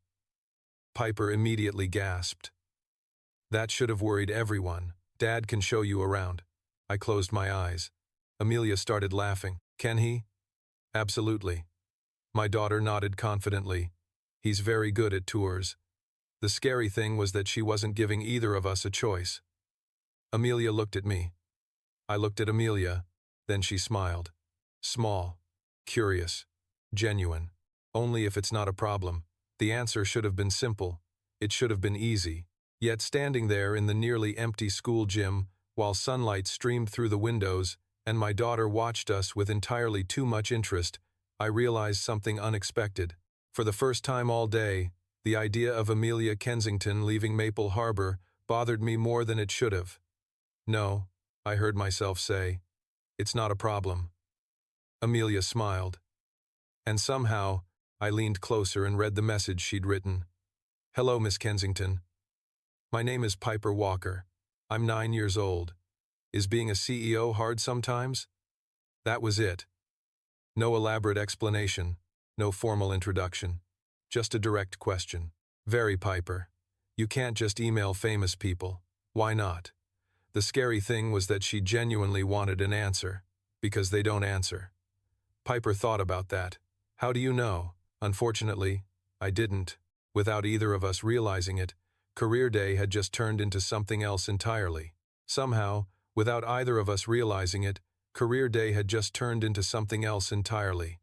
Piper immediately gasped. That should have worried everyone. Dad can show you around. I closed my eyes. Amelia started laughing. Can he? Absolutely. My daughter nodded confidently. He's very good at tours. The scary thing was that she wasn't giving either of us a choice. Amelia looked at me. I looked at Amelia, then she smiled. Small, curious, genuine. Only if it's not a problem. The answer should have been simple. It should have been easy. Yet standing there in the nearly empty school gym, while sunlight streamed through the windows, and my daughter watched us with entirely too much interest, I realized something unexpected. For the first time all day, the idea of Amelia Kensington leaving Maple Harbor bothered me more than it should have. No, I heard myself say. It's not a problem. Amelia smiled. And somehow, I leaned closer and read the message she'd written. Hello, Miss Kensington. My name is Piper Walker. I'm 9 years old. Is being a CEO hard sometimes? That was it. No elaborate explanation, no formal introduction. Just a direct question. Very, Piper. You can't just email famous people. Why not? The scary thing was that she genuinely wanted an answer, because they don't answer. Piper thought about that. How do you know? Unfortunately, I didn't. Without either of us realizing it, Career Day had just turned into something else entirely. Somehow, without either of us realizing it, Career Day had just turned into something else entirely.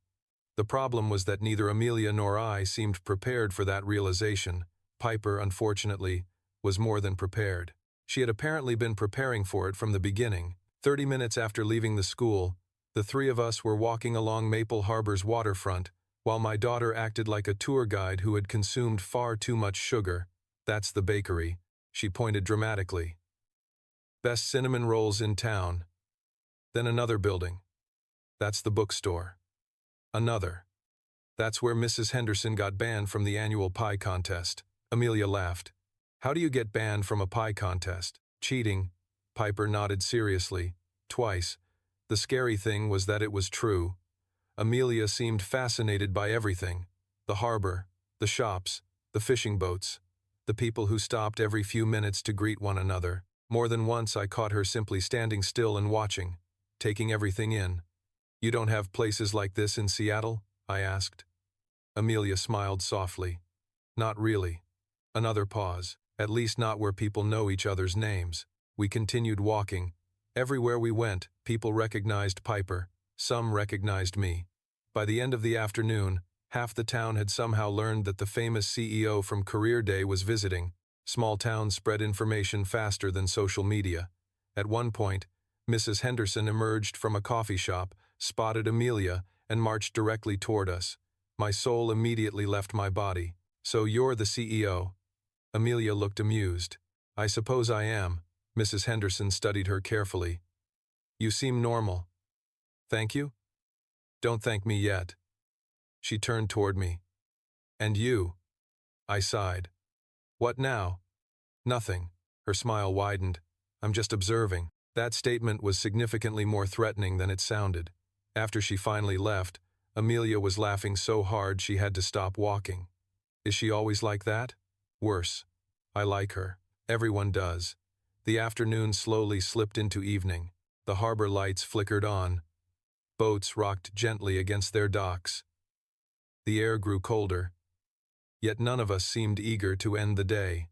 The problem was that neither Amelia nor I seemed prepared for that realization. Piper, unfortunately, was more than prepared. She had apparently been preparing for it from the beginning. 30 minutes after leaving the school, the three of us were walking along Maple Harbor's waterfront, while my daughter acted like a tour guide who had consumed far too much sugar. That's the bakery, she pointed dramatically. Best cinnamon rolls in town. Then another building. That's the bookstore. Another. That's where Mrs. Henderson got banned from the annual pie contest. Amelia laughed. How do you get banned from a pie contest? Cheating. Piper nodded seriously. Twice. The scary thing was that it was true. Amelia seemed fascinated by everything. The harbor, the shops, the fishing boats, the people who stopped every few minutes to greet one another. More than once I caught her simply standing still and watching, taking everything in. You don't have places like this in Seattle? I asked. Amelia smiled softly. Not really. Another pause. At least not where people know each other's names. We continued walking. Everywhere we went, people recognized Piper. Some recognized me. By the end of the afternoon, half the town had somehow learned that the famous CEO from Career Day was visiting. Small towns spread information faster than social media. At one point, Mrs. Henderson emerged from a coffee shop, spotted Amelia, and marched directly toward us. My soul immediately left my body. So you're the CEO? Amelia looked amused. I suppose I am. Mrs. Henderson studied her carefully. You seem normal. Thank you? Don't thank me yet. She turned toward me. And you? I sighed. What now? Nothing. Her smile widened. I'm just observing. That statement was significantly more threatening than it sounded. After she finally left, Amelia was laughing so hard she had to stop walking. Is she always like that? Worse. I like her. Everyone does. The afternoon slowly slipped into evening. The harbor lights flickered on. Boats rocked gently against their docks. The air grew colder. Yet none of us seemed eager to end the day.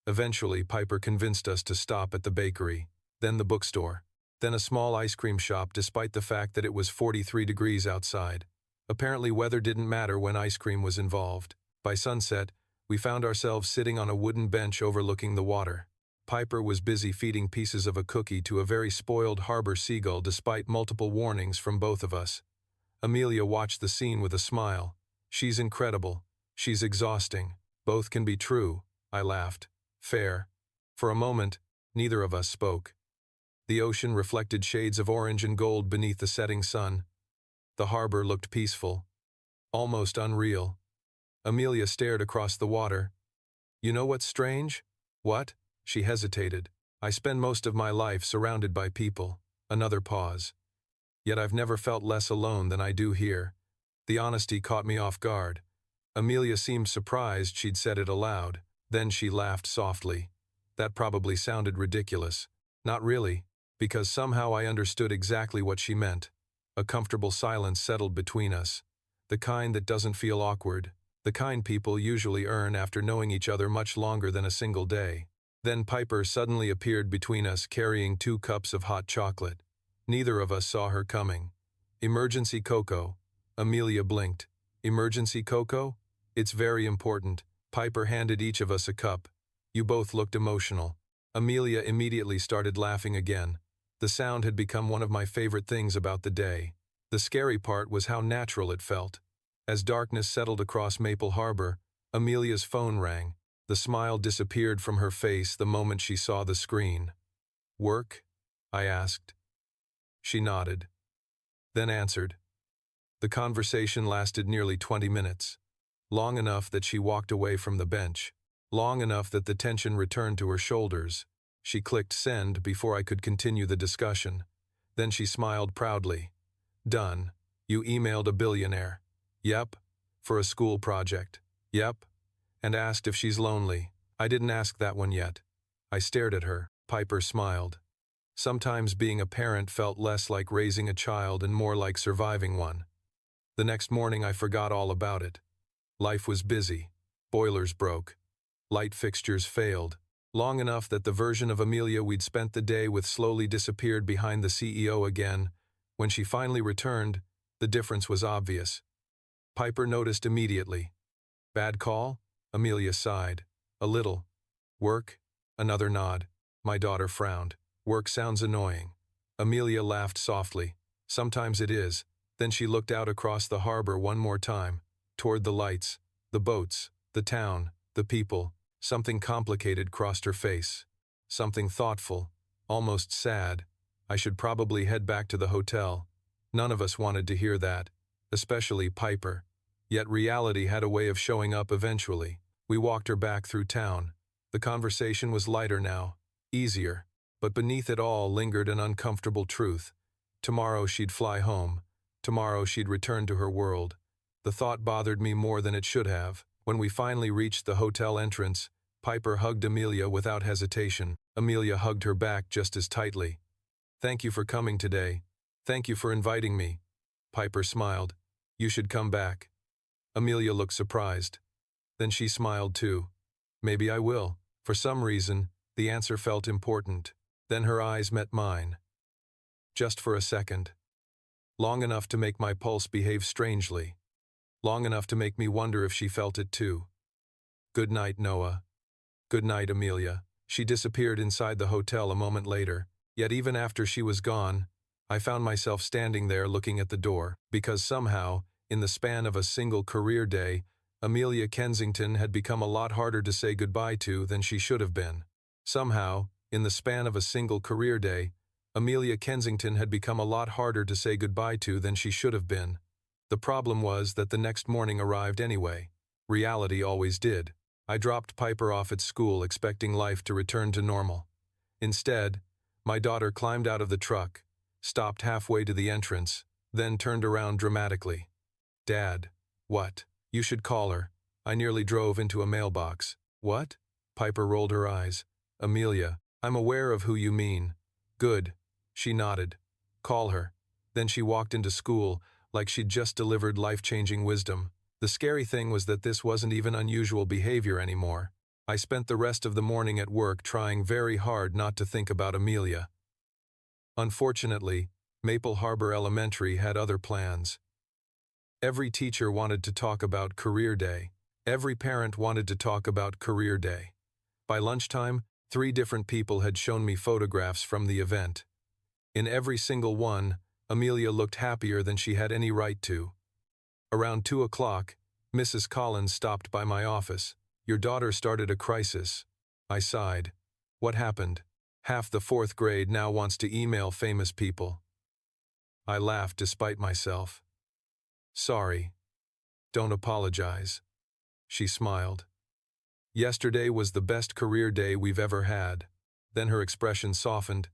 Eventually, Piper convinced us to stop at the bakery, then the bookstore, then a small ice cream shop despite the fact that it was 43 degrees outside. Apparently weather didn't matter when ice cream was involved. By sunset, we found ourselves sitting on a wooden bench overlooking the water. Piper was busy feeding pieces of a cookie to a very spoiled harbor seagull despite multiple warnings from both of us. Amelia watched the scene with a smile. She's incredible. She's exhausting. Both can be true, I laughed. Fair. For a moment, neither of us spoke. The ocean reflected shades of orange and gold beneath the setting sun. The harbor looked peaceful, almost unreal. Amelia stared across the water. You know what's strange? What? She hesitated. I spend most of my life surrounded by people. Another pause. Yet I've never felt less alone than I do here. The honesty caught me off guard. Amelia seemed surprised she'd said it aloud. Then she laughed softly. That probably sounded ridiculous. Not really, because somehow I understood exactly what she meant. A comfortable silence settled between us. The kind that doesn't feel awkward. The kind people usually earn after knowing each other much longer than a single day. Then Piper suddenly appeared between us carrying 2 cups of hot chocolate. Neither of us saw her coming. Emergency cocoa. Amelia blinked. Emergency cocoa? It's very important. Piper handed each of us a cup. You both looked emotional. Amelia immediately started laughing again. The sound had become one of my favorite things about the day. The scary part was how natural it felt. As darkness settled across Maple Harbor, Amelia's phone rang. The smile disappeared from her face the moment she saw the screen. Work? I asked. She nodded, then answered. The conversation lasted nearly 20 minutes. Long enough that she walked away from the bench. Long enough that the tension returned to her shoulders. She clicked send before I could continue the discussion. Then she smiled proudly. Done. You emailed a billionaire. Yep. For a school project. Yep. And asked if she's lonely. I didn't ask that one yet. I stared at her. Piper smiled. Sometimes being a parent felt less like raising a child and more like surviving one. The next morning I forgot all about it. Life was busy. Boilers broke. Light fixtures failed. Long enough that the version of Amelia we'd spent the day with slowly disappeared behind the CEO again. When she finally returned, the difference was obvious. Piper noticed immediately. Bad call? Amelia sighed. A little. Work? Another nod. My daughter frowned. Work sounds annoying. Amelia laughed softly. Sometimes it is. Then she looked out across the harbor one more time. Toward the lights, the boats, the town, the people. Something complicated crossed her face. Something thoughtful, almost sad. I should probably head back to the hotel. None of us wanted to hear that, especially Piper. Yet reality had a way of showing up eventually. We walked her back through town. The conversation was lighter now, easier. But beneath it all lingered an uncomfortable truth. Tomorrow she'd fly home. Tomorrow she'd return to her world. The thought bothered me more than it should have. When we finally reached the hotel entrance, Piper hugged Amelia without hesitation. Amelia hugged her back just as tightly. Thank you for coming today. Thank you for inviting me. Piper smiled. You should come back. Amelia looked surprised. Then she smiled too. Maybe I will. For some reason, the answer felt important. Then her eyes met mine. Just for a second. Long enough to make my pulse behave strangely. Long enough to make me wonder if she felt it too. Good night, Noah. Good night, Amelia. She disappeared inside the hotel a moment later. Yet even after she was gone, I found myself standing there looking at the door, because somehow, in the span of a single career day, Amelia Kensington had become a lot harder to say goodbye to than she should have been. Somehow, in the span of a single career day, Amelia Kensington had become a lot harder to say goodbye to than she should have been. The problem was that the next morning arrived anyway. Reality always did. I dropped Piper off at school expecting life to return to normal. Instead, my daughter climbed out of the truck, stopped halfway to the entrance, then turned around dramatically. Dad. What? You should call her. I nearly drove into a mailbox. What? Piper rolled her eyes. Amelia, I'm aware of who you mean. Good. She nodded. Call her. Then she walked into school, like she'd just delivered life-changing wisdom. The scary thing was that this wasn't even unusual behavior anymore. I spent the rest of the morning at work trying very hard not to think about Amelia. Unfortunately, Maple Harbor Elementary had other plans. Every teacher wanted to talk about Career Day. Every parent wanted to talk about Career Day. By lunchtime, 3 different people had shown me photographs from the event. In every single one, Amelia looked happier than she had any right to. Around 2 o'clock, Mrs. Collins stopped by my office. Your daughter started a crisis. I sighed. What happened? Half the 4th grade now wants to email famous people. I laughed despite myself. Sorry. Don't apologize. She smiled. Yesterday was the best career day we've ever had. Then her expression softened.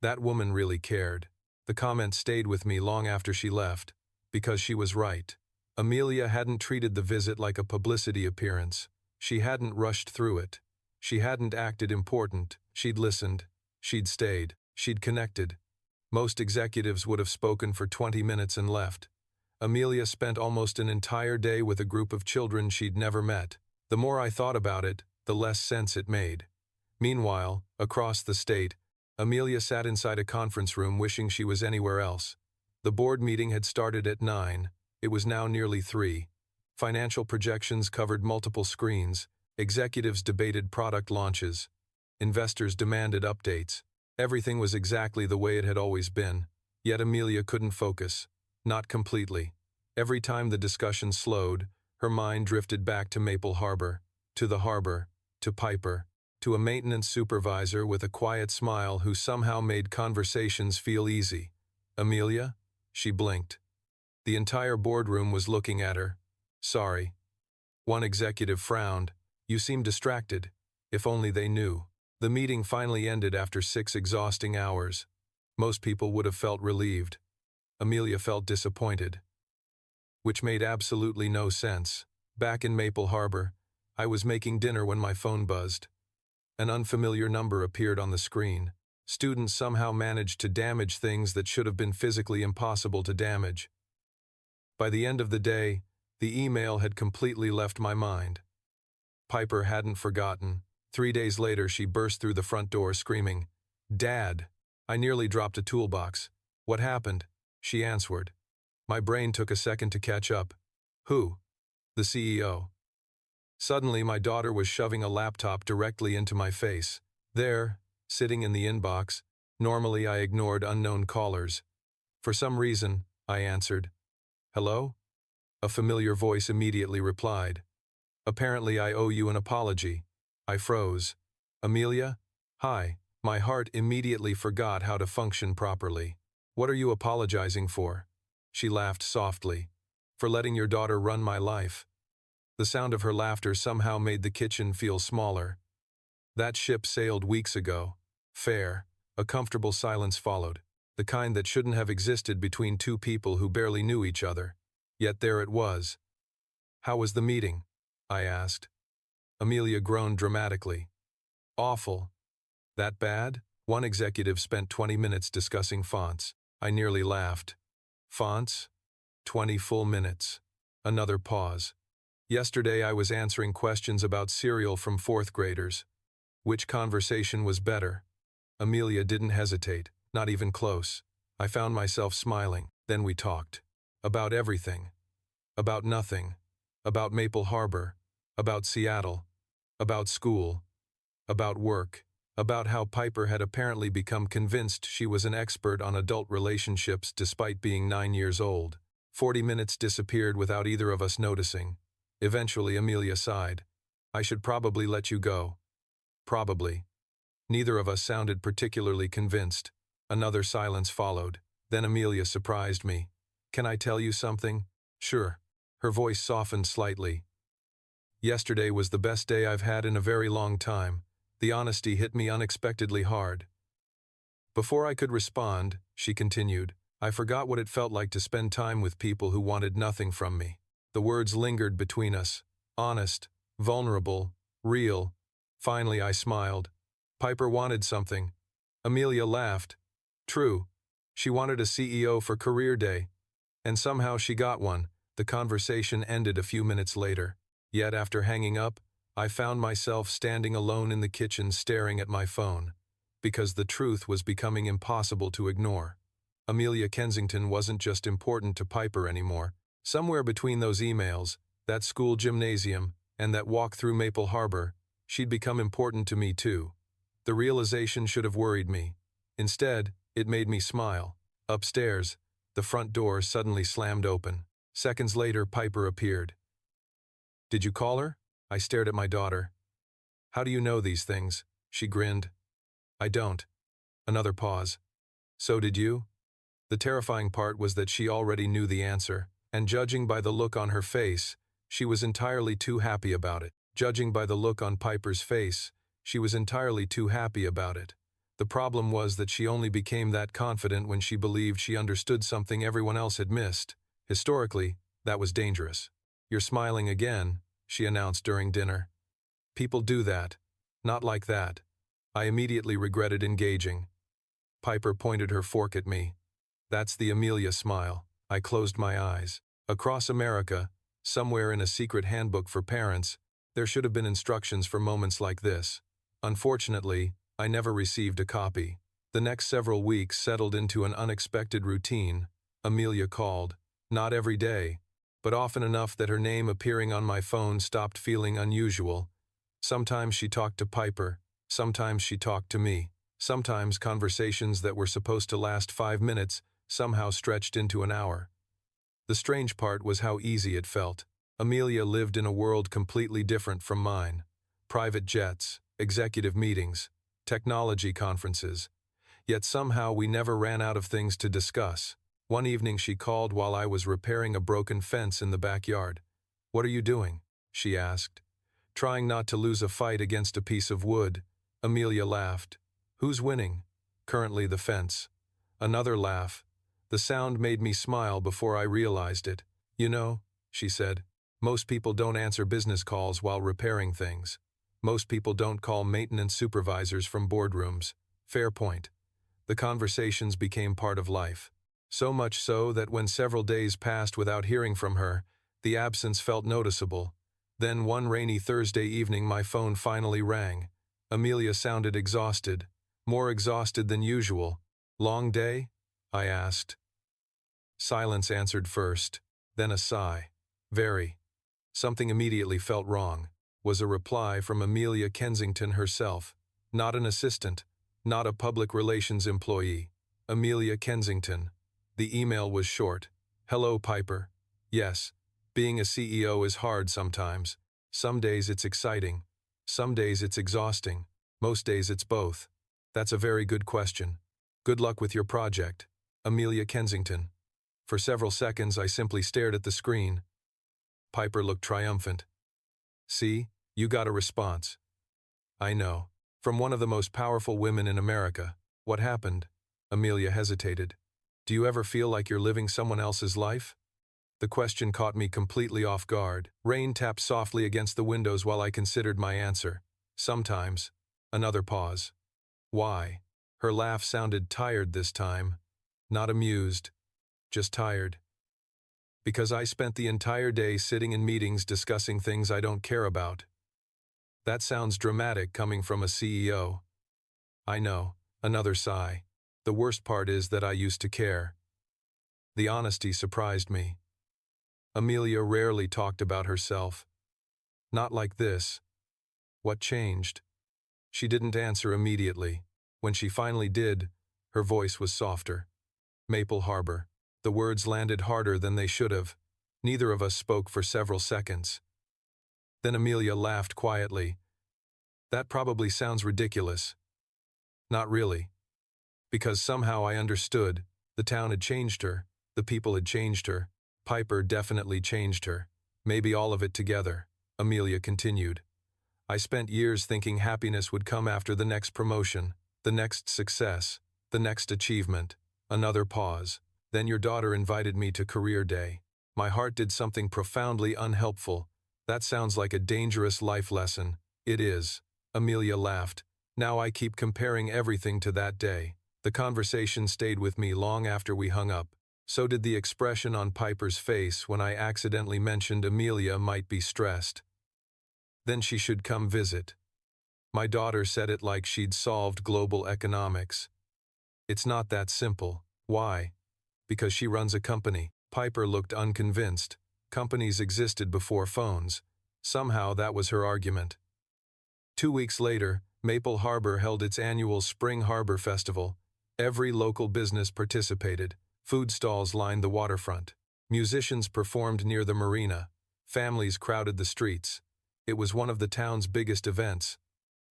That woman really cared. The comment stayed with me long after she left, because she was right. Amelia hadn't treated the visit like a publicity appearance. She hadn't rushed through it. She hadn't acted important. She'd listened. She'd stayed. She'd connected. Most executives would have spoken for 20 minutes and left. Amelia spent almost an entire day with a group of children she'd never met. The more I thought about it, the less sense it made. Meanwhile, across the state, Amelia sat inside a conference room wishing she was anywhere else. The board meeting had started at 9. It was now nearly 3. Financial projections covered multiple screens. Executives debated product launches. Investors demanded updates. Everything was exactly the way it had always been. Yet Amelia couldn't focus. Not completely. Every time the discussion slowed, her mind drifted back to Maple Harbor, to Piper, to a maintenance supervisor with a quiet smile who somehow made conversations feel easy. Amelia? She blinked. The entire boardroom was looking at her. Sorry. One executive frowned. You seem distracted. If only they knew. The meeting finally ended after 6 exhausting hours. Most people would have felt relieved. Amelia felt disappointed. Which made absolutely no sense. Back in Maple Harbor, I was making dinner when my phone buzzed. An unfamiliar number appeared on the screen. Students somehow managed to damage things that should have been physically impossible to damage. By the end of the day, the email had completely left my mind. Piper hadn't forgotten. 3 days later, she burst through the front door screaming, "Dad!" I nearly dropped a toolbox. What happened? She answered. My brain took a second to catch up. Who? The CEO. Suddenly, my daughter was shoving a laptop directly into my face. There, sitting in the inbox. Normally, I ignored unknown callers. For some reason, I answered. Hello? A familiar voice immediately replied. Apparently, I owe you an apology. I froze. Amelia? Hi. My heart immediately forgot how to function properly. What are you apologizing for? She laughed softly. For letting your daughter run my life. The sound of her laughter somehow made the kitchen feel smaller. That ship sailed weeks ago. Fair. A comfortable silence followed, the kind that shouldn't have existed between 2 people who barely knew each other. Yet there it was. How was the meeting? I asked. Amelia groaned dramatically. Awful. That bad? One executive spent 20 minutes discussing fonts. I nearly laughed. Fonts? 20 full minutes. Another pause. Yesterday I was answering questions about cereal from 4th graders. Which conversation was better? Amelia didn't hesitate, not even close. I found myself smiling. Then we talked. About everything. About nothing. About Maple Harbor. About Seattle. About school. About work. About how Piper had apparently become convinced she was an expert on adult relationships despite being 9 years old. 40 minutes disappeared without either of us noticing. Eventually, Amelia sighed. I should probably let you go. Probably. Neither of us sounded particularly convinced. Another silence followed. Then Amelia surprised me. Can I tell you something? Sure. Her voice softened slightly. Yesterday was the best day I've had in a very long time. The honesty hit me unexpectedly hard. Before I could respond, she continued, I forgot what it felt like to spend time with people who wanted nothing from me. The words lingered between us. Honest, vulnerable, real. Finally, I smiled. Piper wanted something. Amelia laughed. True. She wanted a CEO for Career Day. And somehow she got one. The conversation ended a few minutes later. Yet after hanging up, I found myself standing alone in the kitchen staring at my phone. Because the truth was becoming impossible to ignore. Amelia Kensington wasn't just important to Piper anymore. Somewhere between those emails, that school gymnasium, and that walk through Maple Harbor, she'd become important to me too. The realization should have worried me. Instead, it made me smile. Upstairs, the front door suddenly slammed open. Seconds later, Piper appeared. Did you call her? I stared at my daughter. How do you know these things? She grinned. I don't. Another pause. So did you? The terrifying part was that she already knew the answer, and judging by the look on her face, she was entirely too happy about it. Judging by the look on Piper's face, she was entirely too happy about it. The problem was that she only became that confident when she believed she understood something everyone else had missed. Historically, that was dangerous. You're smiling again, she announced during dinner. People do that. Not like that. I immediately regretted engaging. Piper pointed her fork at me. That's the Amelia smile. I closed my eyes. Across America, somewhere in a secret handbook for parents, there should have been instructions for moments like this. Unfortunately, I never received a copy. The next several weeks settled into an unexpected routine. Amelia called. Not every day, but often enough that her name appearing on my phone stopped feeling unusual. Sometimes she talked to Piper, sometimes she talked to me. Sometimes conversations that were supposed to last 5 minutes somehow stretched into an hour. The strange part was how easy it felt. Amelia lived in a world completely different from mine. Private jets, executive meetings, technology conferences. Yet somehow we never ran out of things to discuss. One evening she called while I was repairing a broken fence in the backyard. What are you doing? She asked. Trying not to lose a fight against a piece of wood. Amelia laughed. Who's winning? Currently the fence. Another laugh. The sound made me smile before I realized it. You know, she said, most people don't answer business calls while repairing things. Most people don't call maintenance supervisors from boardrooms. Fair point. The conversations became part of life. So much so that when several days passed without hearing from her, the absence felt noticeable. Then one rainy Thursday evening my phone finally rang. Amelia sounded exhausted, more exhausted than usual. Long day? I asked. Silence answered first, then a sigh. Very. Something immediately felt wrong. Was a reply from Amelia Kensington herself. Not an assistant, not a public relations employee. Amelia Kensington. The email was short. Hello, Piper. Yes, being a CEO is hard sometimes. Some days it's exciting. Some days it's exhausting. Most days it's both. That's a very good question. Good luck with your project. Amelia Kensington. For several seconds I simply stared at the screen. Piper looked triumphant. See, you got a response. I know. From one of the most powerful women in America. What happened? Amelia hesitated. Do you ever feel like you're living someone else's life? The question caught me completely off guard. Rain tapped softly against the windows while I considered my answer. Sometimes. Another pause. Why? Her laugh sounded tired this time. Not amused. Just tired. Because I spent the entire day sitting in meetings discussing things I don't care about. That sounds dramatic coming from a CEO. I know. Another sigh. The worst part is that I used to care. The honesty surprised me. Amelia rarely talked about herself. Not like this. What changed? She didn't answer immediately. When she finally did, her voice was softer. Maple Harbor. The words landed harder than they should have. Neither of us spoke for several seconds. Then Amelia laughed quietly. That probably sounds ridiculous. Not really. Because somehow I understood. The town had changed her. The people had changed her. Piper definitely changed her. Maybe all of it together. Amelia continued. I spent years thinking happiness would come after the next promotion, the next success, the next achievement. Another pause. Then your daughter invited me to career day. My heart did something profoundly unhelpful. That sounds like a dangerous life lesson. It is. Amelia laughed. Now I keep comparing everything to that day. The conversation stayed with me long after we hung up. So did the expression on Piper's face when I accidentally mentioned Amelia might be stressed. Then she should come visit. My daughter said it like she'd solved global economics. It's not that simple. Why? Because she runs a company. Piper looked unconvinced. Companies existed before phones. Somehow that was her argument. 2 weeks later, Maple Harbor held its annual Spring Harbor Festival. Every local business participated. Food stalls lined the waterfront. Musicians performed near the marina. Families crowded the streets. It was one of the town's biggest events.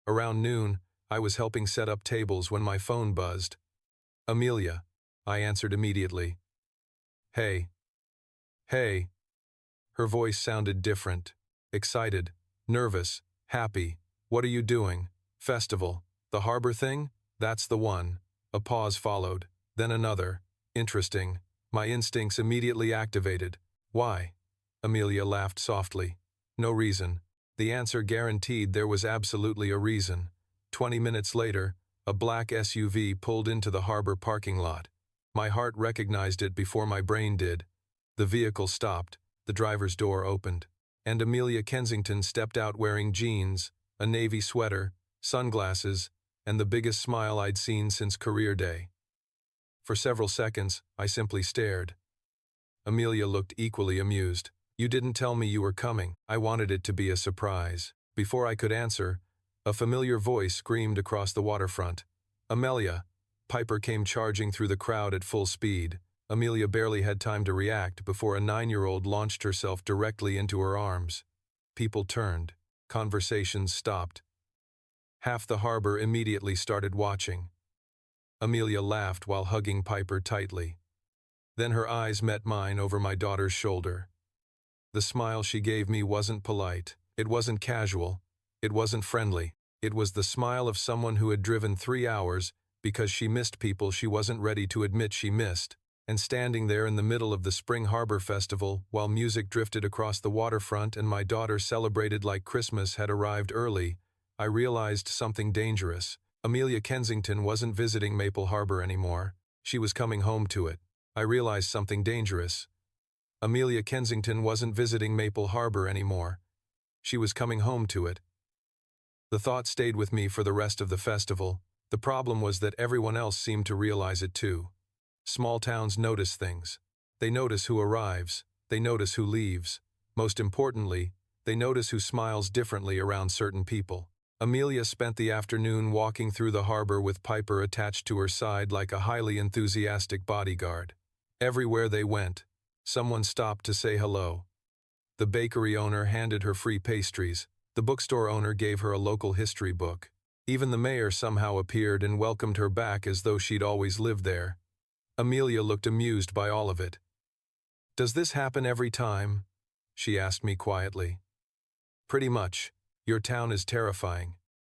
Around noon, I was helping set up tables when my phone buzzed. Amelia. I answered immediately. Hey. Hey. Her voice sounded different. Excited. Nervous. Happy. What are you doing? Festival. The harbor thing? That's the one. A pause followed. Then another. Interesting. My instincts immediately activated. Why? Amelia laughed softly. No reason. The answer guaranteed there was absolutely a reason. 20 minutes later, a black SUV pulled into the harbor parking lot. My heart recognized it before my brain did. The vehicle stopped, the driver's door opened, and Amelia Kensington stepped out wearing jeans, a navy sweater, sunglasses, and the biggest smile I'd seen since career day. For several seconds, I simply stared. Amelia looked equally amused. You didn't tell me you were coming. I wanted it to be a surprise. Before I could answer, a familiar voice screamed across the waterfront. Amelia. Piper came charging through the crowd at full speed. Amelia barely had time to react before a 9-year-old launched herself directly into her arms. People turned. Conversations stopped. Half the harbor immediately started watching. Amelia laughed while hugging Piper tightly. Then her eyes met mine over my daughter's shoulder. The smile she gave me wasn't polite. It wasn't casual. It wasn't friendly. It was the smile of someone who had driven 3 hours because she missed people she wasn't ready to admit she missed. And standing there in the middle of the Spring Harbor Festival, while music drifted across the waterfront and my daughter celebrated like Christmas had arrived early, I realized something dangerous. Amelia Kensington wasn't visiting Maple Harbor anymore. She was coming home to it. I realized something dangerous. Amelia Kensington wasn't visiting Maple Harbor anymore. She was coming home to it. The thought stayed with me for the rest of the festival. The problem was that everyone else seemed to realize it too. Small towns notice things. They notice who arrives. They notice who leaves. Most importantly, they notice who smiles differently around certain people. Amelia spent the afternoon walking through the harbor with Piper attached to her side like a highly enthusiastic bodyguard. Everywhere they went, someone stopped to say hello. The bakery owner handed her free pastries. The bookstore owner gave her a local history book. Even the mayor somehow appeared and welcomed her back as though she'd always lived there. Amelia looked amused by all of it. "Does this happen every time?" she asked me quietly. "Pretty much. Your town is terrifying.